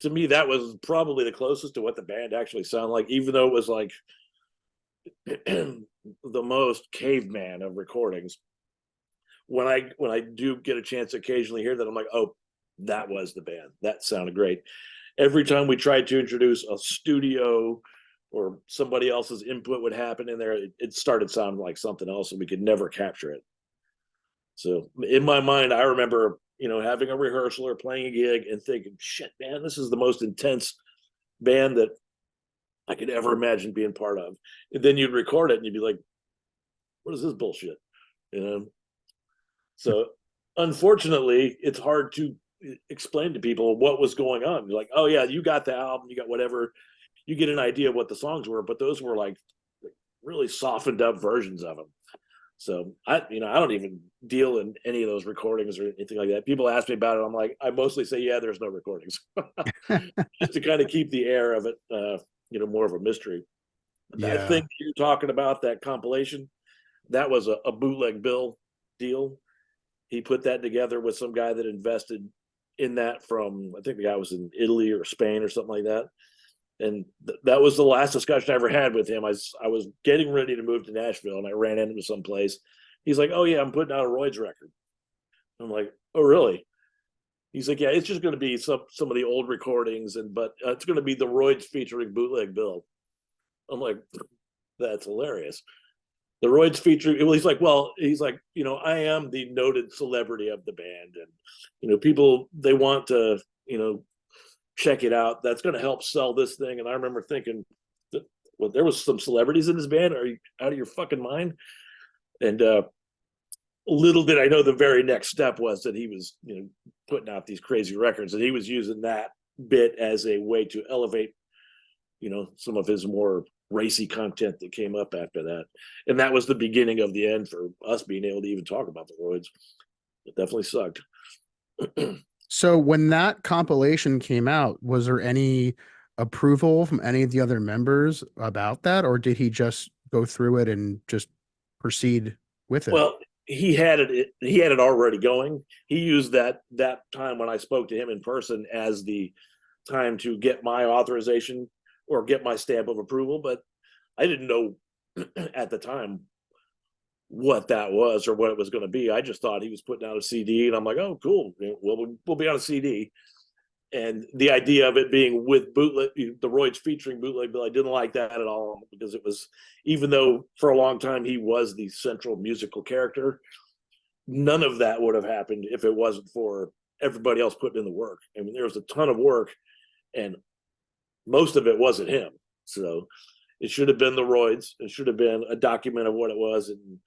to me that was probably the closest to what the band actually sounded like, even though it was like the most caveman of recordings. When I do get a chance to occasionally hear that, I'm like, oh, that was the band. That sounded great. Every time we tried to introduce a studio or somebody else's input would happen in there, it started sounding like something else, and we could never capture it. So in my mind, I remember, having a rehearsal or playing a gig and thinking, shit, man, this is the most intense band that I could ever imagine being part of. And then you'd record it and you'd be like, what is this bullshit? So unfortunately, it's hard to explain to people what was going on. You're like, oh yeah, you got the album, you got whatever. You get an idea of what the songs were, but those were like really softened up versions of them. So I don't even deal in any of those recordings or anything like that. People ask me about it. I'm like, I mostly say, yeah, there's no recordings, just to kind of keep the air of it, more of a mystery. Yeah. I think you're talking about that compilation. That was a Bootleg Bill deal. He put that together with some guy that invested in that from, I think the guy was in Italy or Spain or something like that. And that was the last discussion I ever had with him. I was getting ready to move to Nashville, and I ran into him someplace. He's like, "Oh yeah, I'm putting out a Roidz record." I'm like, "Oh really?" He's like, "Yeah, it's just going to be some of the old recordings, but it's going to be the Roidz featuring Bootleg Bill." I'm like, "That's hilarious." The Roidz featuring, well, he's like, I am the noted celebrity of the band, and people, they want to, check it out. That's going to help sell this thing. And I remember thinking, well, there was some celebrities in this band. Are you out of your fucking mind? And little did I know the very next step was that he was, putting out these crazy records, and he was using that bit as a way to elevate, some of his more racy content that came up after that. And that was the beginning of the end for us being able to even talk about the Roidz. It definitely sucked. So when that compilation came out, was there any approval from any of the other members about that, or did he just go through it and just proceed with it? Well, he had it already going. He used that time when I spoke to him in person as the time to get my authorization or get my stamp of approval, but I didn't know at the time what that was or what it was going to be. I just thought he was putting out a CD, and I'm like, "Oh, cool. We'll be on a CD." And the idea of it being with Bootleg, the Roidz featuring Bootleg Bill, I didn't like that at all, because it was, even though for a long time he was the central musical character, none of that would have happened if it wasn't for everybody else putting in the work. I mean, there was a ton of work, and most of it wasn't him. So it should have been the Roidz. It should have been a document of what it was. And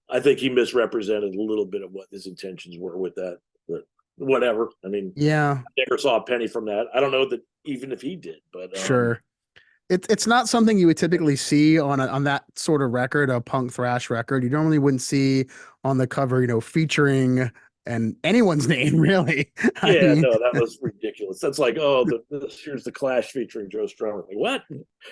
I think he misrepresented a little bit of what his intentions were with that, but whatever. I mean, Yeah, I never saw a penny from that. I don't know that even if he did, but sure. It's not something you would typically see on that sort of record, a punk thrash record. You normally wouldn't see on the cover, featuring and anyone's name really. I yeah, mean, no, that was ridiculous. That's like, oh, here's the Clash featuring Joe Strummer. Like, what?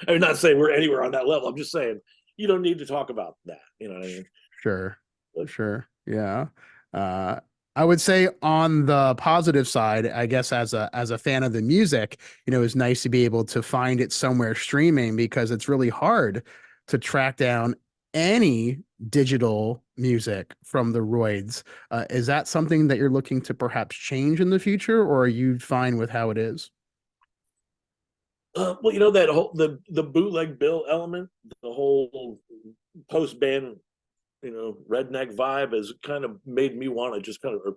I'm not saying we're anywhere on that level. I'm just saying you don't need to talk about that. You know what I mean? sure, But sure, yeah. Uh, I would say on the positive side, I guess as a fan of the music, it's nice to be able to find it somewhere streaming, because it's really hard to track down any digital music from the Roids. Is that something that you're looking to perhaps change in the future, or are you fine with how it is? well, that whole the bootleg bill element, the whole post band, redneck vibe has kind of made me want to just kind of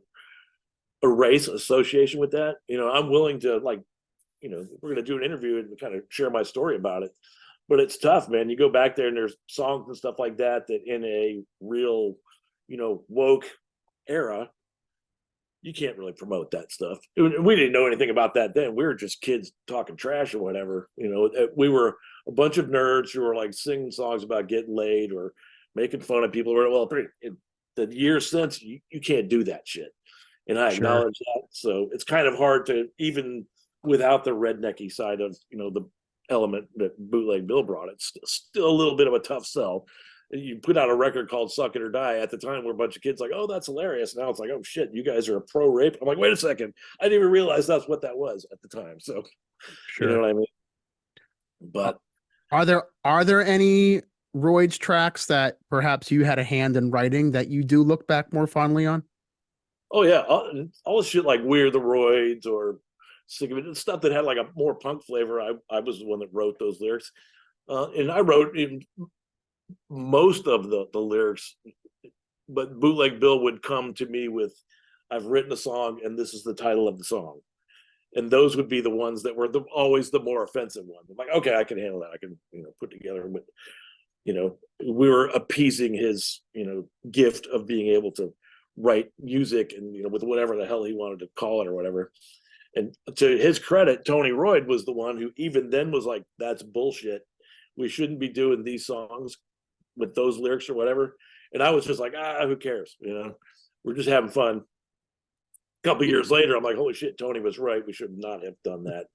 erase association with that. I'm willing to, like, we're going to do an interview and kind of share my story about it. But it's tough, man. You go back there and there's songs and stuff like that in a real, woke era, you can't really promote that stuff. We didn't know anything about that then. We were just kids talking trash or whatever. We were a bunch of nerds who were like singing songs about getting laid or making fun of people. Well, the years since, you can't do that shit. And I Sure, acknowledge that. So it's kind of hard to, even without the rednecky side of, the element that Bootleg Bill brought, it's still a little bit of a tough sell. You put out a record called Suck It or Die. At the time, we're a bunch of kids like, "Oh, that's hilarious." Now it's like, "Oh shit, you guys are a pro rape." I'm like, "Wait a second, I didn't even realize that's what that was at the time." So you know sure. what I mean? Uh, But are there any Roids tracks that perhaps you had a hand in writing that you do look back more fondly on? oh yeah, all the shit like We're the Roids or Sick of It, stuff that had like a more punk flavor. I was the one that wrote those lyrics, and I wrote in most of the lyrics. But Bootleg Bill would come to me with, "I've written a song and this is the title of the song," and those would be the ones that were always the more offensive ones. I'm like, okay, I can handle that. I can put together. But we were appeasing his gift of being able to write music, and with whatever the hell he wanted to call it or whatever. And to his credit, Tony Roid was the one who even then was like, "That's bullshit. We shouldn't be doing these songs with those lyrics or whatever." And I was just like, who cares? We're just having fun. A couple of years later, I'm like, holy shit, Tony was right. We should not have done that.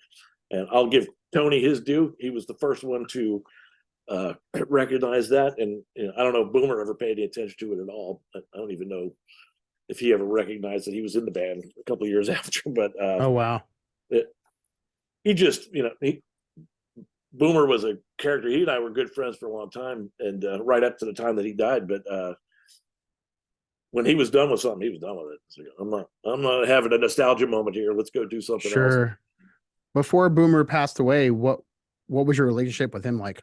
And I'll give Tony his due. He was the first one to recognize that. And I don't know if Boomer ever paid any attention to it at all. I don't even know if he ever recognized that he was in the band a couple of years after. But Oh wow. it, he just, Boomer was a character. He and I were good friends for a long time, and right up to the time that he died. But when he was done with something, he was done with it. So I'm not having a nostalgia moment here. Let's go do something else. Sure. Before Boomer passed away, what was your relationship with him like?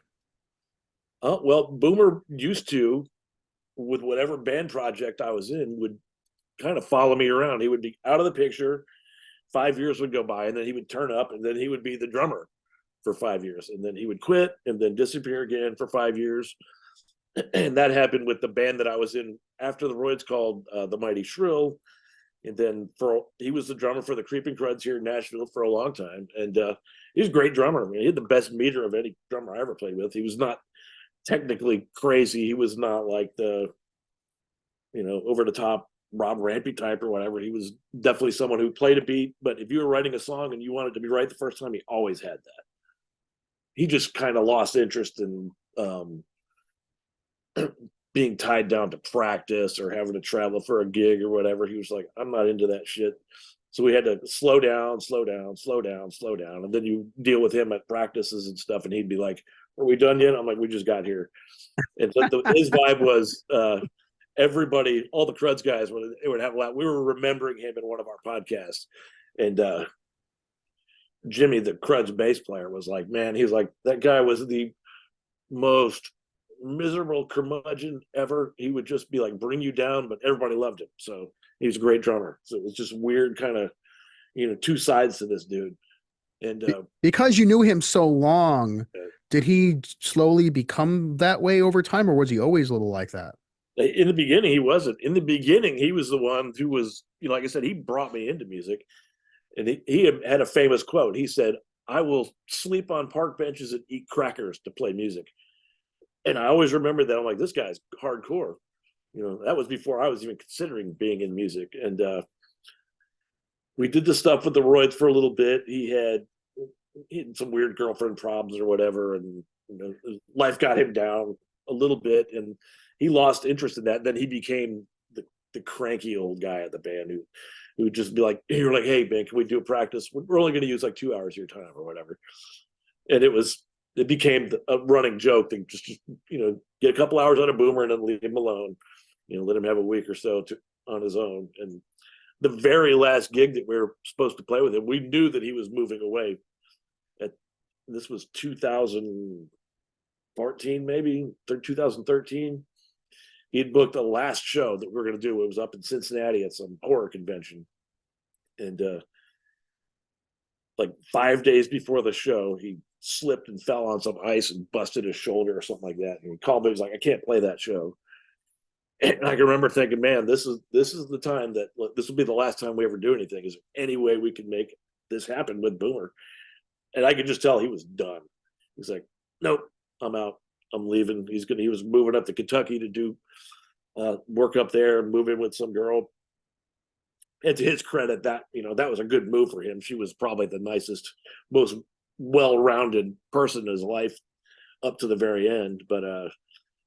Well, Boomer used to, with whatever band project I was in, would kind of follow me around. He would be out of the picture. 5 years would go by, and then he would turn up, and then he would be the drummer for 5 years, and then he would quit and then disappear again for 5 years. And that happened with the band that I was in after the Roidz, called the Mighty Shrill. And then he was the drummer for the Creeping Cruds here in Nashville for a long time, and he was a great drummer. I mean, he had the best meter of any drummer I ever played with. He was not technically crazy. He was not like the, over the top Rob Rampy type or whatever. He was definitely someone who played a beat, but if you were writing a song and you wanted to be right the first time, he always had that. He just kind of lost interest in being tied down to practice or having to travel for a gig or whatever. He was like, I'm not into that shit. So we had to slow down. And then you deal with him at practices and stuff, and he'd be like, are we done yet? I'm like, we just got here. And his vibe was everybody, all the Cruds guys, it would have a lot. We were remembering him in one of our podcasts. And Jimmy, the Cruds bass player, was like, man, he's like, that guy was the most miserable curmudgeon ever. He would just be like, bring you down, but everybody loved him. So he was a great drummer. So it was just weird, kind of, two sides to this dude. And because you knew him so long, did he slowly become that way over time, or was he always a little like that? In the beginning, he wasn't. In the beginning, he was the one who was, like I said, he brought me into music. And he had a famous quote. He said, I will sleep on park benches and eat crackers to play music. And I always remember that. I'm like, this guy's hardcore. That was before I was even considering being in music. And we did the stuff with the Roids for a little bit. He had some weird girlfriend problems or whatever. And life got him down a little bit. And he lost interest in that. And then he became the cranky old guy at the band who would just be like, you're like, hey, man, can we do a practice? We're only going to use like 2 hours of your time or whatever. And it became a running joke to just get a couple hours on a Boomer and then leave him alone, let him have a week or so on his own. And the very last gig that we were supposed to play with him, we knew that he was moving away. This was 2014, maybe 2013. He'd booked the last show that we were going to do. It was up in Cincinnati at some horror convention. And like 5 days before the show, he slipped and fell on some ice and busted his shoulder or something like that. And he called me. He was like, I can't play that show. And I can remember thinking, man, this is the time that this will be the last time we ever do anything. Is there any way we can make this happen with Boomer? And I could just tell he was done. He's like, nope, I'm out. I'm leaving. He was moving up to Kentucky to do work up there and move in with some girl. And to his credit, that was a good move for him. She was probably the nicest, most well-rounded person in his life up to the very end. But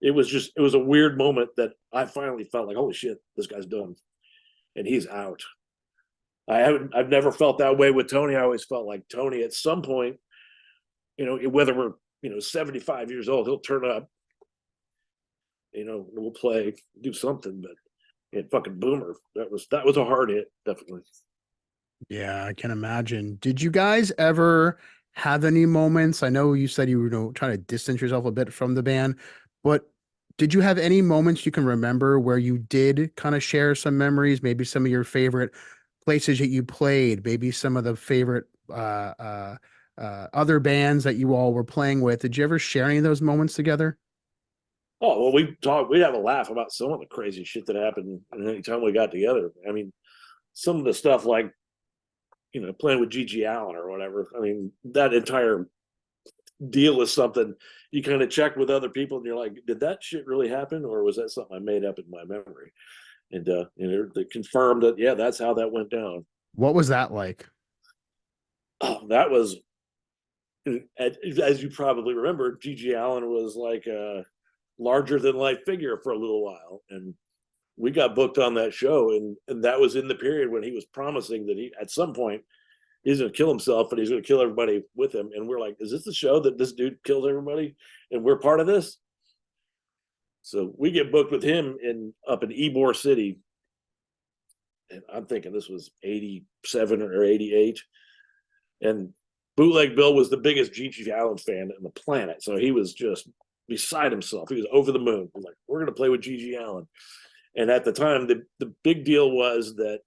it was a weird moment that I finally felt like, holy shit, this guy's done, and he's out. I've never felt that way with Tony. I always felt like Tony at some point, whether we're 75 years old, he'll turn up, we'll play, do something. But fucking Boomer, that was a hard hit, definitely. Yeah, I can imagine. Did you guys ever have any moments? I know you said you were trying to distance yourself a bit from the band, but did you have any moments you can remember where you did kind of share some memories, maybe some of your favorite places that you played, maybe some of the favorite other bands that you all were playing with? Did you ever share any of those moments together? Oh, well, we'd have a laugh about some of the crazy shit that happened anytime we got together. I mean, some of the stuff like, playing with G.G. Allin or whatever. I mean, that entire deal is something you kind of check with other people and you're like, did that shit really happen? Or was that something I made up in my memory? And they confirmed that, yeah, that's how that went down. What was that like? Oh, that was, as you probably remember, G.G. Allin was like a larger than life figure for a little while. And we got booked on that show. And that was in the period when he was promising that he, at some point, he's going to kill himself, and he's going to kill everybody with him. And we're like, is this the show that this dude kills everybody and we're part of this? So we get booked with him up in Ybor City. And I'm thinking this was 87 or 88. And Bootleg Bill was the biggest G.G. Allin fan on the planet. So he was just beside himself. He was over the moon. He was like, we're going to play with G.G. Allin. And at the time, the big deal was that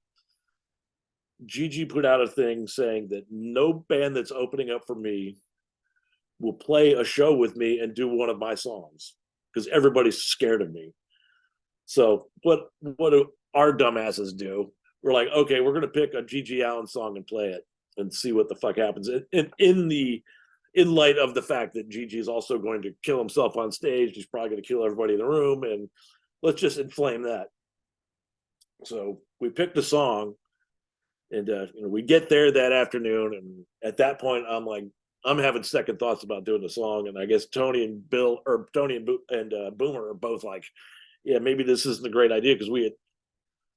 Gigi put out a thing saying that no band that's opening up for me will play a show with me and do one of my songs because everybody's scared of me. So what do our dumbasses do? We're like, okay, we're going to pick a G.G. Allin song and play it and see what the fuck happens. In light of the fact that Gigi is also going to kill himself on stage, he's probably going to kill everybody in the room, and let's just inflame that. So we picked a song, and we get there that afternoon, and at that point, I'm like, I'm having second thoughts about doing the song, and I guess Tony and Boomer are both like, yeah, maybe this isn't a great idea because we had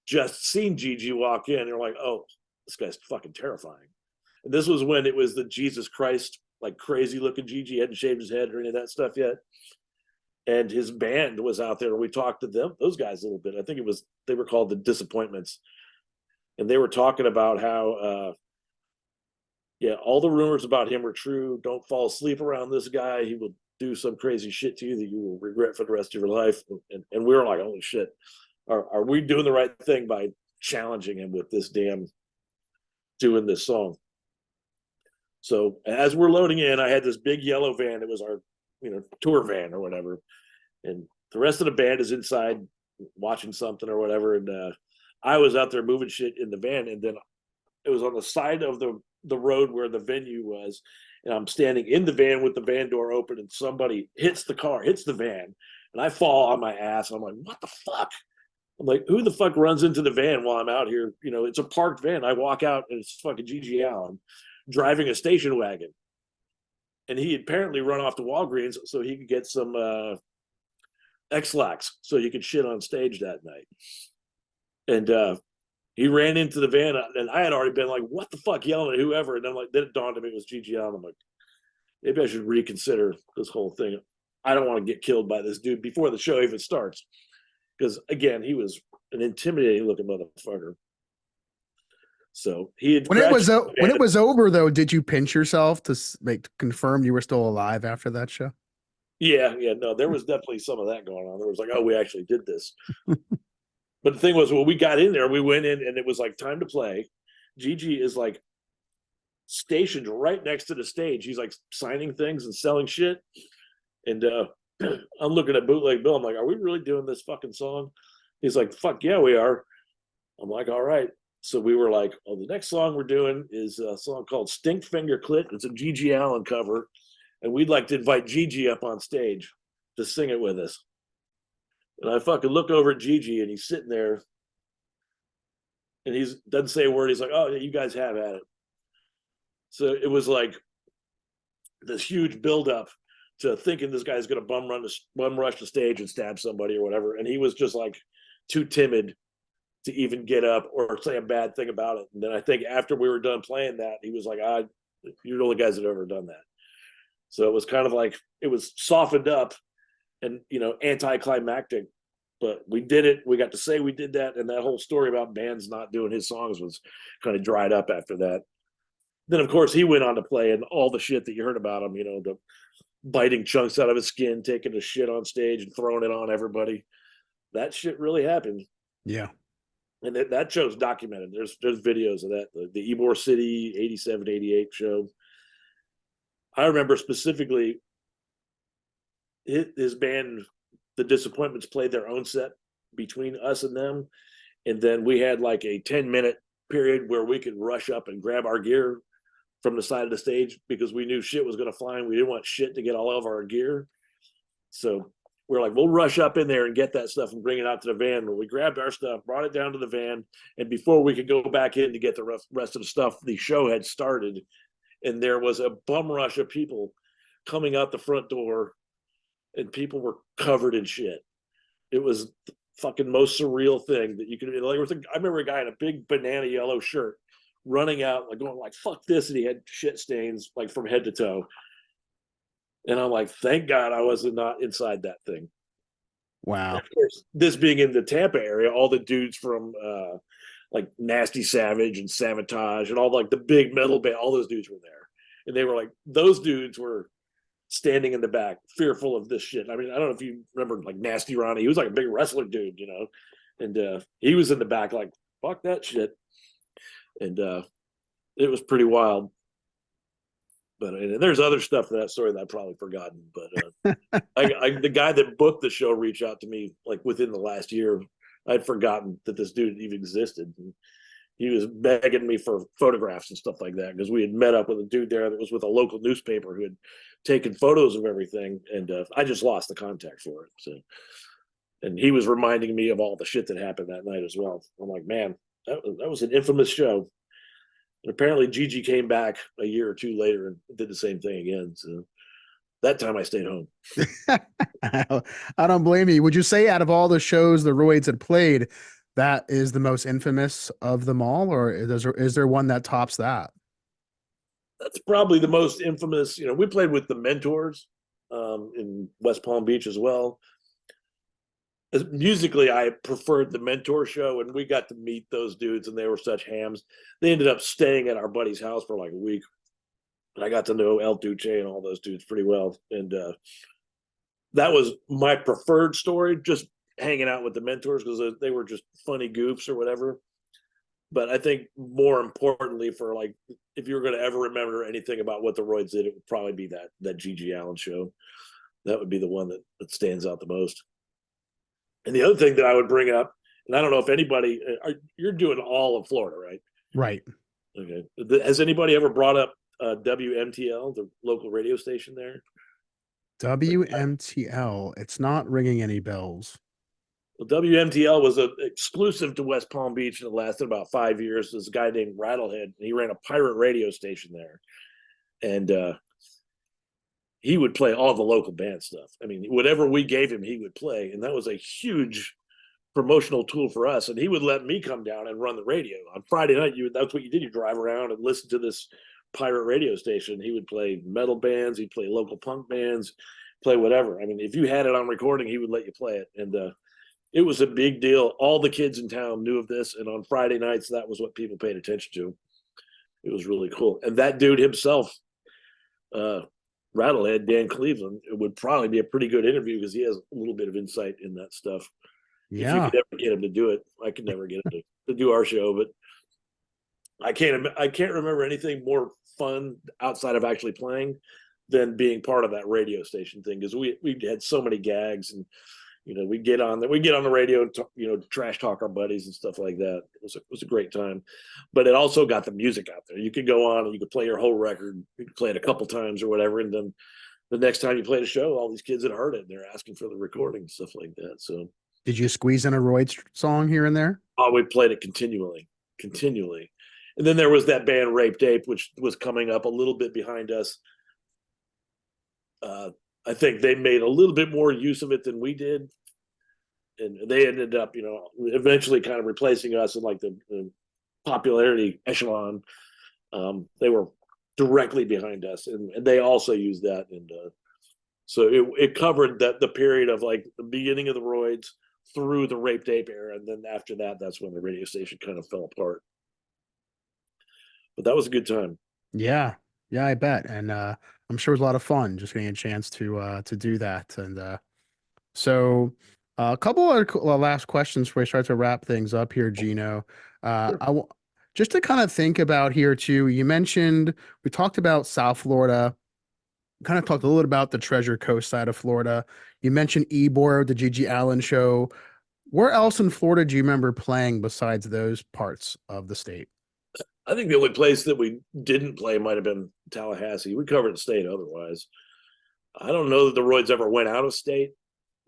just seen Gigi walk in, and we're like, oh, this guy's fucking terrifying. And this was when it was the Jesus Christ, like crazy looking Gigi, hadn't shaved his head or any of that stuff yet. And his band was out there. We talked to them, those guys a little bit. I think they were called the Disappointments. And they were talking about how, all the rumors about him are true. Don't fall asleep around this guy. He will do some crazy shit to you that you will regret for the rest of your life. And we were like, holy shit, are we doing the right thing by challenging him with this damn doing this song? So as we're loading in, I had this big yellow van. It was our, tour van or whatever. And the rest of the band is inside watching something or whatever. And I was out there moving shit in the van. And then it was on the side of the road where the venue was. And I'm standing in the van with the van door open, and somebody hits the van. And I fall on my ass. And I'm like, what the fuck? I'm like, who the fuck runs into the van while I'm out here? It's a parked van. I walk out, and it's fucking G.G. Allin driving a station wagon. And he apparently run off to Walgreens so he could get some X-Lax so he could shit on stage that night. And he ran into the van, and I had already been like, what the fuck, yelling at whoever. And then it dawned on me it was G.G. Allin. I'm like, maybe I should reconsider this whole thing. I don't want to get killed by this dude before the show even starts. Because, again, he was an intimidating looking motherfucker. So he had when it was over, though, did you pinch yourself to confirm you were still alive after that show? Yeah, no, there was definitely some of that going on. There was like, oh, we actually did this. But the thing was, when we got in there, we went in, and it was like time to play. Gigi is like stationed right next to the stage. He's like signing things and selling shit. And I'm looking at Bootleg Bill. I'm like, are we really doing this fucking song? He's like, fuck yeah, we are. I'm like, all right. So we were like, oh, the next song we're doing is a song called Stink Finger Clit. It's a G.G. Allin cover. And we'd like to invite Gigi up on stage to sing it with us. And I fucking look over at Gigi, and he's sitting there, and he doesn't say a word. He's like, oh, yeah, you guys have at it. So it was like this huge buildup to thinking this guy's going to bum rush the stage and stab somebody or whatever. And he was just like too timid to even get up or say a bad thing about it. And then I think after we were done playing that, he was like, you're the only guys that have ever done that. So it was kind of like, it was softened up and, anticlimactic, but we did it. We got to say we did that. And that whole story about bands not doing his songs was kind of dried up after that. Then, of course, he went on to play, and all the shit that you heard about him, the biting chunks out of his skin, taking the shit on stage and throwing it on everybody. That shit really happened. Yeah. And that show's documented. There's videos of that. The Ybor City 87, 88 show. I remember specifically his band, The Disappointments, played their own set between us and them. And then we had like a 10-minute period where we could rush up and grab our gear from the side of the stage because we knew shit was going to fly and we didn't want shit to get all of our gear. So we're like, we'll rush up in there and get that stuff and bring it out to the van. But we grabbed our stuff, brought it down to the van. And before we could go back in to get the rest of the stuff, the show had started. And there was a bum rush of people coming out the front door, and people were covered in shit. It was the fucking most surreal thing that you could, like, I remember a guy in a big banana yellow shirt running out, like going like, fuck this. And he had shit stains like from head to toe. And I'm like, thank God I wasn't not inside that thing. Wow. And of course, this being in the Tampa area, all the dudes from like Nasty Savage and Sabotage and all like the big metal band, all those dudes were there. And they were like, those dudes were standing in the back, fearful of this shit. I mean, I don't know if you remember like Nasty Ronnie. He was like a big wrestler dude, you know, and he was in the back like, fuck that shit. And it was pretty wild. But and there's other stuff to that story that I've probably forgotten. But the guy that booked the show reached out to me like within the last year. I'd forgotten that this dude even existed. And he was begging me for photographs and stuff like that because we had met up with a dude there that was with a local newspaper who had taken photos of everything, and I just lost the contact for it. So, and he was reminding me of all the shit that happened that night as well. I'm like, man, that was an infamous show. And apparently Gigi came back a year or two later and did the same thing again. So that time I stayed home. I don't blame you. Would you say out of all the shows the Roids had played, that is the most infamous of them all, or is there one that tops that? That's probably the most infamous. You know, we played with the Mentors in West Palm Beach as well. Musically, I preferred the Mentor show, and we got to meet those dudes, and they were such hams. They ended up staying at our buddy's house for like a week, and I got to know El Duce and all those dudes pretty well. And that was my preferred story, just hanging out with the Mentors because they were just funny goofs or whatever. But I think more importantly, for like, if you were going to ever remember anything about what the Roids did, it would probably be that Gigi Allin show. That would be the one that stands out the most. And the other thing that I would bring up, and I don't know if anybody, you're doing all of Florida, right? Right. Okay. Has anybody ever brought up WMTL, the local radio station there? WMTL. It's not ringing any bells. Well, WMTL was exclusive to West Palm Beach, and it lasted about 5 years. This guy named Rattlehead, and he ran a pirate radio station there. And he would play all the local band stuff. I mean, whatever we gave him, he would play. And that was a huge promotional tool for us. And he would let me come down and run the radio. On Friday night, that's what you did. You drive around and listen to this pirate radio station. He would play metal bands. He'd play local punk bands, play whatever. I mean, if you had it on recording, he would let you play it. And it was a big deal. All the kids in town knew of this. And on Friday nights, that was what people paid attention to. It was really cool. And that dude himself, Rattlehead, Dan Cleveland, it would probably be a pretty good interview because he has a little bit of insight in that stuff. Yeah. If you could ever get him to do it, I could never get him to do our show, but I can't remember anything more fun outside of actually playing than being part of that radio station thing because we had so many gags and you know we get on the radio and you know trash talk our buddies and stuff like that. It was a great time, but it also got the music out there. You could go on and you could play your whole record. You could play it a couple times or whatever, and then the next time you played a show, all these kids had heard it and they're asking for the recording and stuff like that. So, did you squeeze in a Roidz song here and there? Oh, we played it continually. And then there was that band Raped Ape, which was coming up a little bit behind us. I think they made a little bit more use of it than we did. And they ended up, you know, eventually kind of replacing us in like the popularity echelon. They were directly behind us and they also used that. And so it covered the period of like the beginning of the Roids through the Raped Ape era. And then after that, that's when the radio station kind of fell apart. But that was a good time. Yeah, I bet. And I'm sure it was a lot of fun just getting a chance to do that. And so a couple of last questions before we start to wrap things up here, Jeano. Sure. Just to kind of think about here too, we talked about South Florida, kind of talked a little about the Treasure Coast side of Florida. You mentioned Ybor, the Gigi Allin show. Where else in Florida do you remember playing besides those parts of the state? I think the only place that we didn't play might have been Tallahassee. We covered the state otherwise. I don't know that the Roids ever went out of state.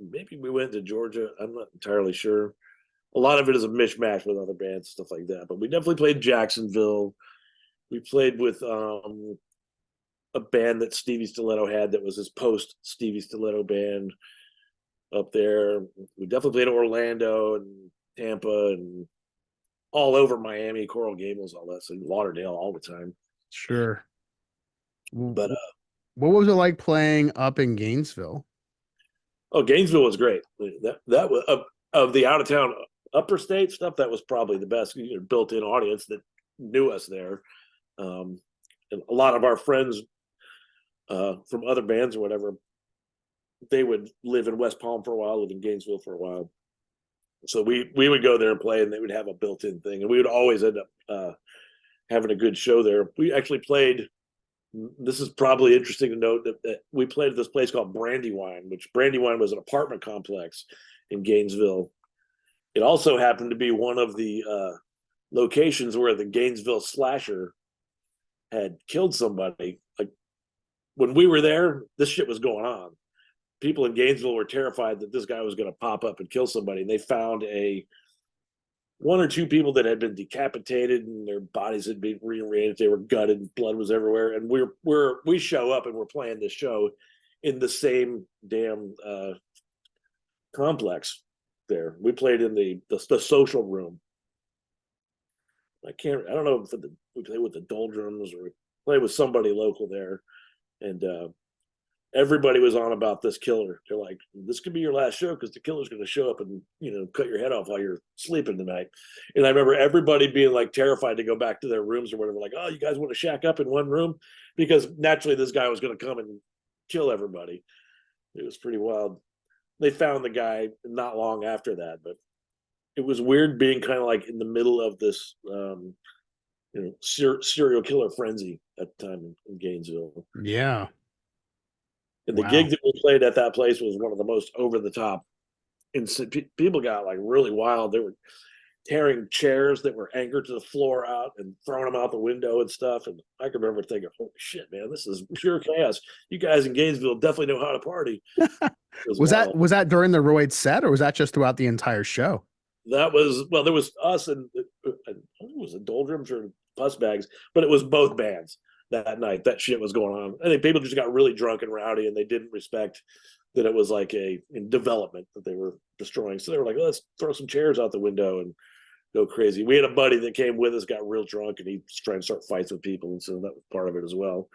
Maybe we went to Georgia. I'm not entirely sure. A lot of it is a mishmash with other bands, stuff like that. But we definitely played Jacksonville. We played with a band that Stevie Stiletto had that was his post Stevie Stiletto band up there. We definitely played Orlando and Tampa and all over Miami, Coral Gables, all that, so Lauderdale all the time. Sure. But What was it like playing up in Gainesville? oh, Gainesville was great. That was of the out of town upper state stuff. That was probably the best. Built in audience that knew us there, and a lot of our friends from other bands or whatever, they would live in West Palm for a while, live in Gainesville for a while. So we would go there and play, and they would have a built-in thing, and we would always end up having a good show there. We actually played. This is probably interesting to note that we played at this place called Brandywine, which Brandywine was an apartment complex in Gainesville. It also happened to be one of the locations where the Gainesville slasher had killed somebody. Like when we were there, this shit was going on. People in Gainesville were terrified that this guy was going to pop up and kill somebody. And they found one or two people that had been decapitated and their bodies had been rearranged. They were gutted and blood was everywhere. And we show up and we're playing this show in the same damn complex there. We played in the social room. I don't know if we played with the Doldrums or we played with somebody local there. And everybody was on about this killer. They're like, this could be your last show because the killer's going to show up and, cut your head off while you're sleeping tonight. And I remember everybody being like terrified to go back to their rooms or whatever. Like, oh, you guys want to shack up in one room? Because naturally this guy was going to come and kill everybody. It was pretty wild. They found the guy not long after that, but it was weird being kind of like in the middle of this, serial killer frenzy at the time in Gainesville. Yeah. And the gig that we played at that place was one of the most over the top. And so people got like really wild. They were tearing chairs that were anchored to the floor out and throwing them out the window and stuff. And I can remember thinking, holy shit, man, this is pure chaos. You guys in Gainesville definitely know how to party. Was that during the Roid set or was that just throughout the entire show? That was, well, there was us and it was the Doldrums or Puss Bags, but it was both bands that night. That shit was going on. I think people just got really drunk and rowdy and they didn't respect that it was like in development that they were destroying. So they were like, let's throw some chairs out the window and go crazy. We had a buddy that came with us, got real drunk, and he was trying to start fights with people. And so that was part of it as well.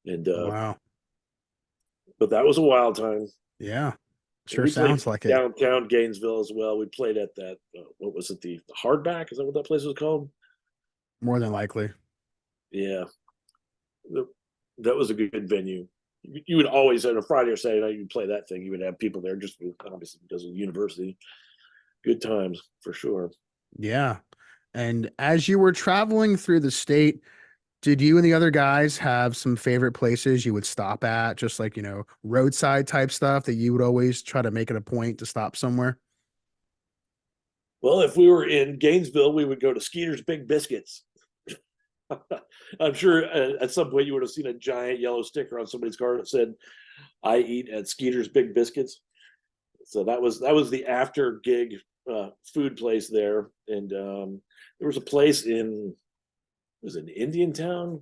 And wow. But that was a wild time. Yeah. Sure sounds like it. Downtown Gainesville as well. We played at that, what was it, the Hardback? Is that what that place was called? More than likely. Yeah. That was a good venue. You would always, on a Friday or Saturday night, you'd play that thing. You would have people there just obviously because of the university. Good times for sure. Yeah. And as you were traveling through the state, did you and the other guys have some favorite places you would stop at? Just like, roadside type stuff that you would always try to make it a point to stop somewhere? Well, if we were in Gainesville, we would go to Skeeter's Big Biscuits. I'm sure at some point you would have seen a giant yellow sticker on somebody's car that said, "I eat at Skeeter's Big Biscuits." So that was the after gig food place there. And there was a place was it Indiantown?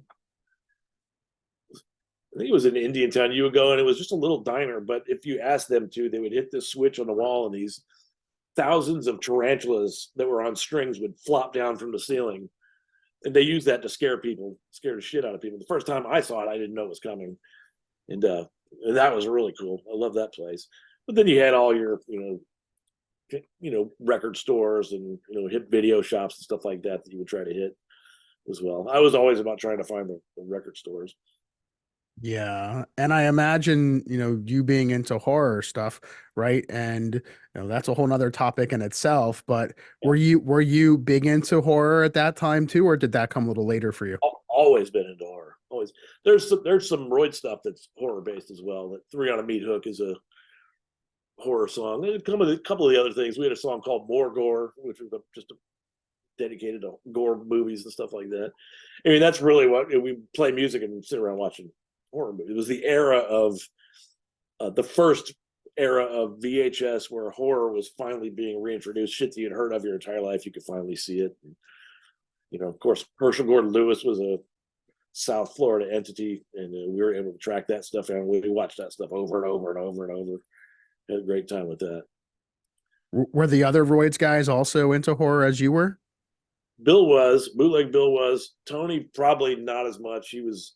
I think it was in Indiantown. You would go and it was just a little diner, but if you asked them to, they would hit this switch on the wall and these thousands of tarantulas that were on strings would flop down from the ceiling. And they used that to scare the shit out of people. The first time I saw it, I didn't know it was coming. And that was really cool. I love that place. But then you had all your, record stores and, hit video shops and stuff like that you would try to hit as well. I was always about trying to find the record stores. Yeah. And I imagine, you being into horror stuff, right? And that's a whole nother topic in itself. But were you big into horror at that time too, or did that come a little later for you? Always been into horror. Always. There's some Roid stuff that's horror based as well. That 3 on a Meat Hook is a horror song. A couple of the other things. We had a song called More Gore, which was just dedicated to gore movies and stuff like that. I mean, that's really what we play music and sit around watching horror movies. It was the era of the first era of VHS where horror was finally being reintroduced. Shit that you'd heard of your entire life, you could finally see it. And, of course, Herschel Gordon Lewis was a South Florida entity, and we were able to track that stuff down. We watched that stuff over and over and over and over. Had a great time with that. Were the other Roids guys also into horror as you were? Bootleg Bill was. Tony probably not as much. He was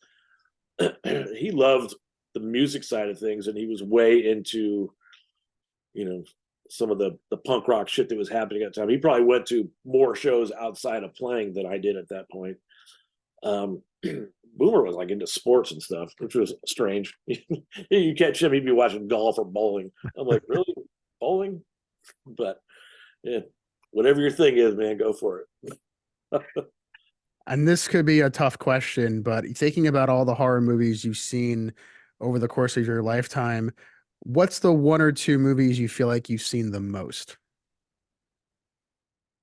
he loved the music side of things, and he was way into, you know, some of the punk rock shit that was happening at the time. He probably went to more shows outside of playing than I did at that point. Boomer was like into sports and stuff, which was strange. You catch him, he'd be watching golf or bowling. I'm like, really? Bowling? But yeah, whatever your thing is, man, go for it. And this could be a tough question, but thinking about all the horror movies you've seen over the course of your lifetime, what's the one or two movies you feel like you've seen the most?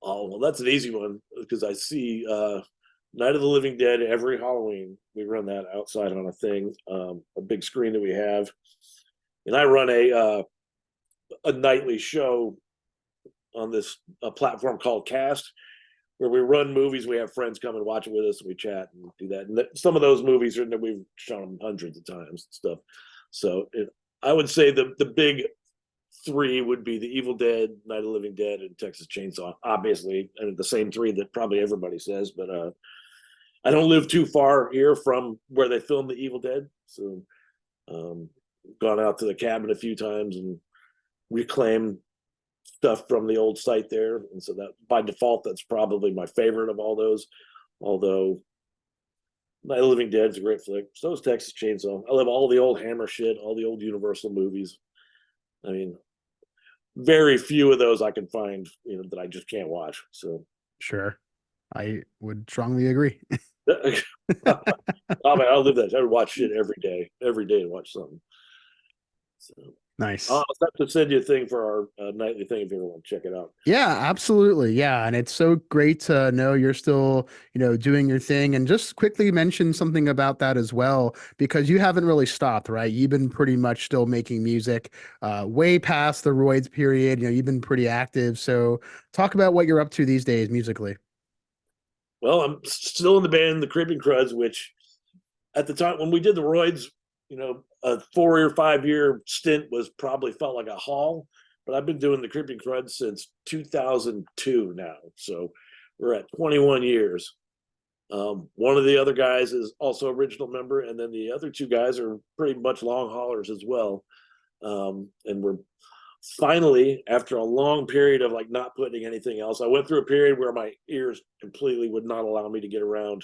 Oh, well, that's an easy one because I see Night of the Living Dead every Halloween. We run that outside on a thing, a big screen that we have, and I run a nightly show on this platform called Cast, where we run movies. We have friends come and watch it with us, and we chat and do that. And some of those movies are that we've shown them hundreds of times and stuff. So I would say the big three would be The Evil Dead, Night of the Living Dead, and Texas Chainsaw. Obviously, and the same three that probably everybody says. But I don't live too far here from where they filmed The Evil Dead, so gone out to the cabin a few times and reclaimed stuff from the old site there, and so that by default that's probably my favorite of all those. Although Night of the Living Dead is a great flick. So is Texas Chainsaw. I love all the old Hammer shit, all the old Universal movies. I mean, very few of those I can find, that I just can't watch. So Sure. I would strongly agree. oh man, I'll live that. I would watch shit every day to watch something. So Nice. I'll have to send you a thing for our nightly thing if you ever want to check it out. Yeah, absolutely. Yeah. And it's so great to know you're still, doing your thing. And just quickly mention something about that as well, because you haven't really stopped, right? You've been pretty much still making music way past the Roidz period. You've been pretty active. So talk about what you're up to these days musically. Well, I'm still in the band, the Creeping Cruds, which at the time when we did the Roidz, a 4 or 5 year stint was probably felt like a haul, but I've been doing the Creeping Cruds since 2002 now. So we're at 21 years. One of the other guys is also original member, and then the other two guys are pretty much long haulers as well. And we're finally, after a long period of like not putting anything else, I went through a period where my ears completely would not allow me to get around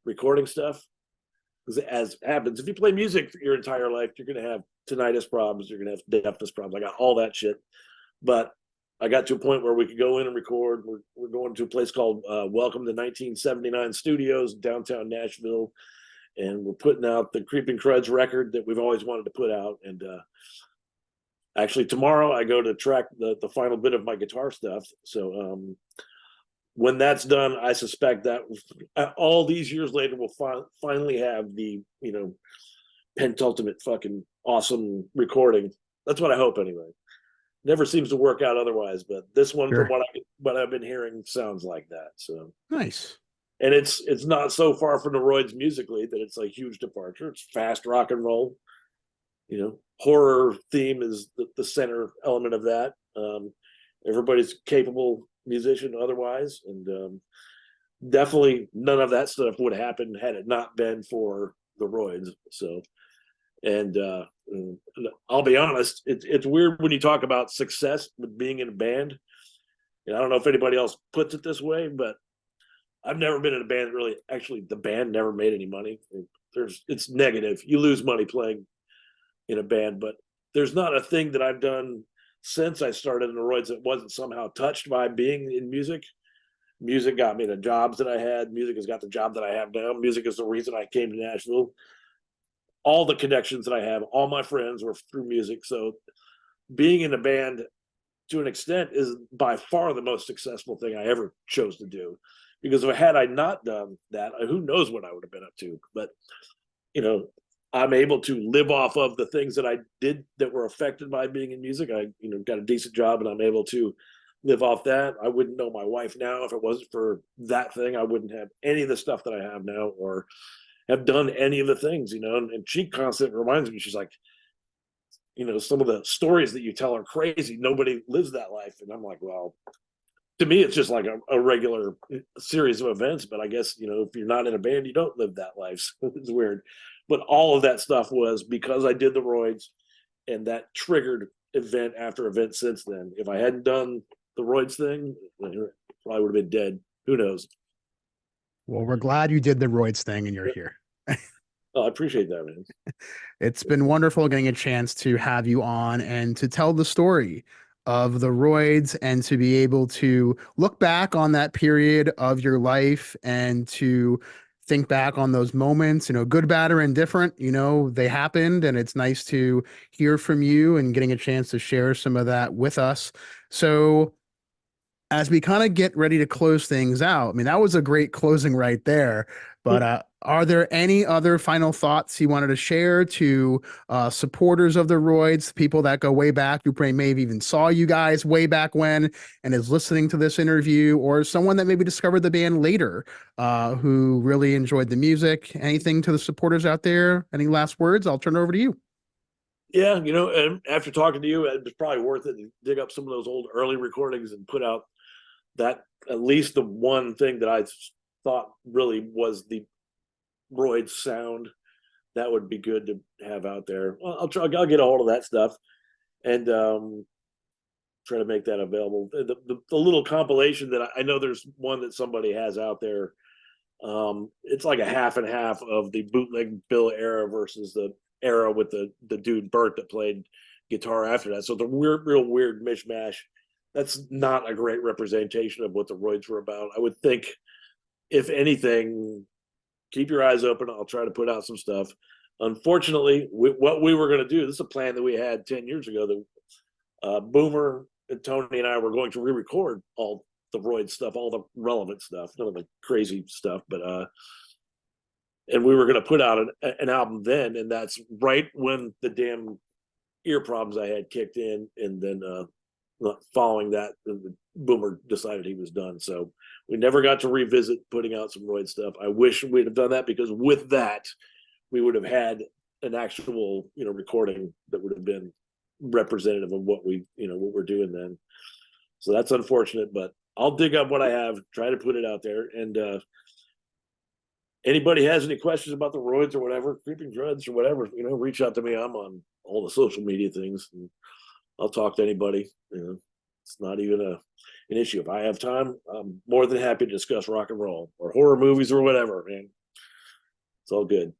recording stuff. Because as happens, if you play music for your entire life, you're going to have tinnitus problems, you're going to have deafness problems. I got all that shit. But I got to a point where we could go in and record. We're going to a place called Welcome to 1979 Studios, downtown Nashville. And we're putting out the Creeping Cruds record that we've always wanted to put out. And actually, tomorrow I go to track the final bit of my guitar stuff. So when that's done, I suspect that all these years later, we'll finally have the, pentultimate fucking awesome recording. That's what I hope anyway. Never seems to work out otherwise, but this one, Sure. from what I've been hearing, sounds like that. So Nice. and it's not so far from the Roidz musically that it's a huge departure. It's fast rock and roll. Horror theme is the center element of that. Everybody's capable musician otherwise, and definitely none of that stuff would happen had it not been for the Roidz. So, and I'll be honest, it's weird when you talk about success with being in a band. I don't know if anybody else puts it this way, but I've never been in a band that really actually the band never made any money. It's negative. You lose money playing in a band, but there's not a thing that I've done since I started in the Roidz that wasn't somehow touched by being in music. Music got me the jobs that I had. Music has got the job that I have now. Music is the reason I came to Nashville. All the connections that I have, all my friends were through music. So being in a band to an extent is by far the most successful thing I ever chose to do. Because had I not done that, who knows what I would have been up to. But, I'm able to live off of the things that I did that were affected by being in music. I, got a decent job and I'm able to live off that. I wouldn't know my wife now if it wasn't for that thing. I wouldn't have any of the stuff that I have now or have done any of the things, and she constantly reminds me, she's like, some of the stories that you tell are crazy. Nobody lives that life. And I'm like, well, to me, it's just like a regular series of events. But I guess, if you're not in a band, you don't live that life. So it's weird. But all of that stuff was because I did the Roids, and that triggered event after event since then. If I hadn't done the Roids thing, I probably would have been dead. Who knows? Well, we're glad you did the Roids thing and you're here. Oh, I appreciate that, man. It's been wonderful getting a chance to have you on and to tell the story of the Roids and to be able to look back on that period of your life and to think back on those moments, good, bad, or indifferent, they happened. And it's nice to hear from you and getting a chance to share some of that with us. So, as we kind of get ready to close things out, I mean, that was a great closing right there. But are there any other final thoughts you wanted to share to supporters of the Roids, people that go way back, who maybe even saw you guys way back when and is listening to this interview, or someone that maybe discovered the band later who really enjoyed the music? Anything to the supporters out there? Any last words? I'll turn it over to you. Yeah, and after talking to you, it's probably worth it to dig up some of those old early recordings and put out that, at least the one thing that I thought really was the Roid sound. That would be good to have out there. Well, I'll get a hold of that stuff and try to make that available. The little compilation that I know, there's one that somebody has out there. It's like a half and half of the Bootleg Bill era versus the era with the dude Bert that played guitar after that. So it's a real weird mishmash. That's not a great representation of what the Roids were about. I would think, if anything, keep your eyes open. I'll try to put out some stuff. Unfortunately, what we were going to do, this is a plan that we had 10 years ago, that Boomer and Tony and I were going to re-record all the Roid stuff, all the relevant stuff, none of the crazy stuff, but and we were going to put out an album then, and that's right when the damn ear problems I had kicked in, and then following that, Boomer decided he was done. So we never got to revisit putting out some Roid stuff. I wish we'd have done that, because with that, we would have had an actual, recording that would have been representative of what what we're doing then. So that's unfortunate, but I'll dig up what I have, try to put it out there. And anybody has any questions about the Roids or whatever, Creeping Dreads or whatever, reach out to me. I'm on all the social media things, and I'll talk to anybody. It's not even an issue. If I have time, I'm more than happy to discuss rock and roll or horror movies or whatever, man. It's all good.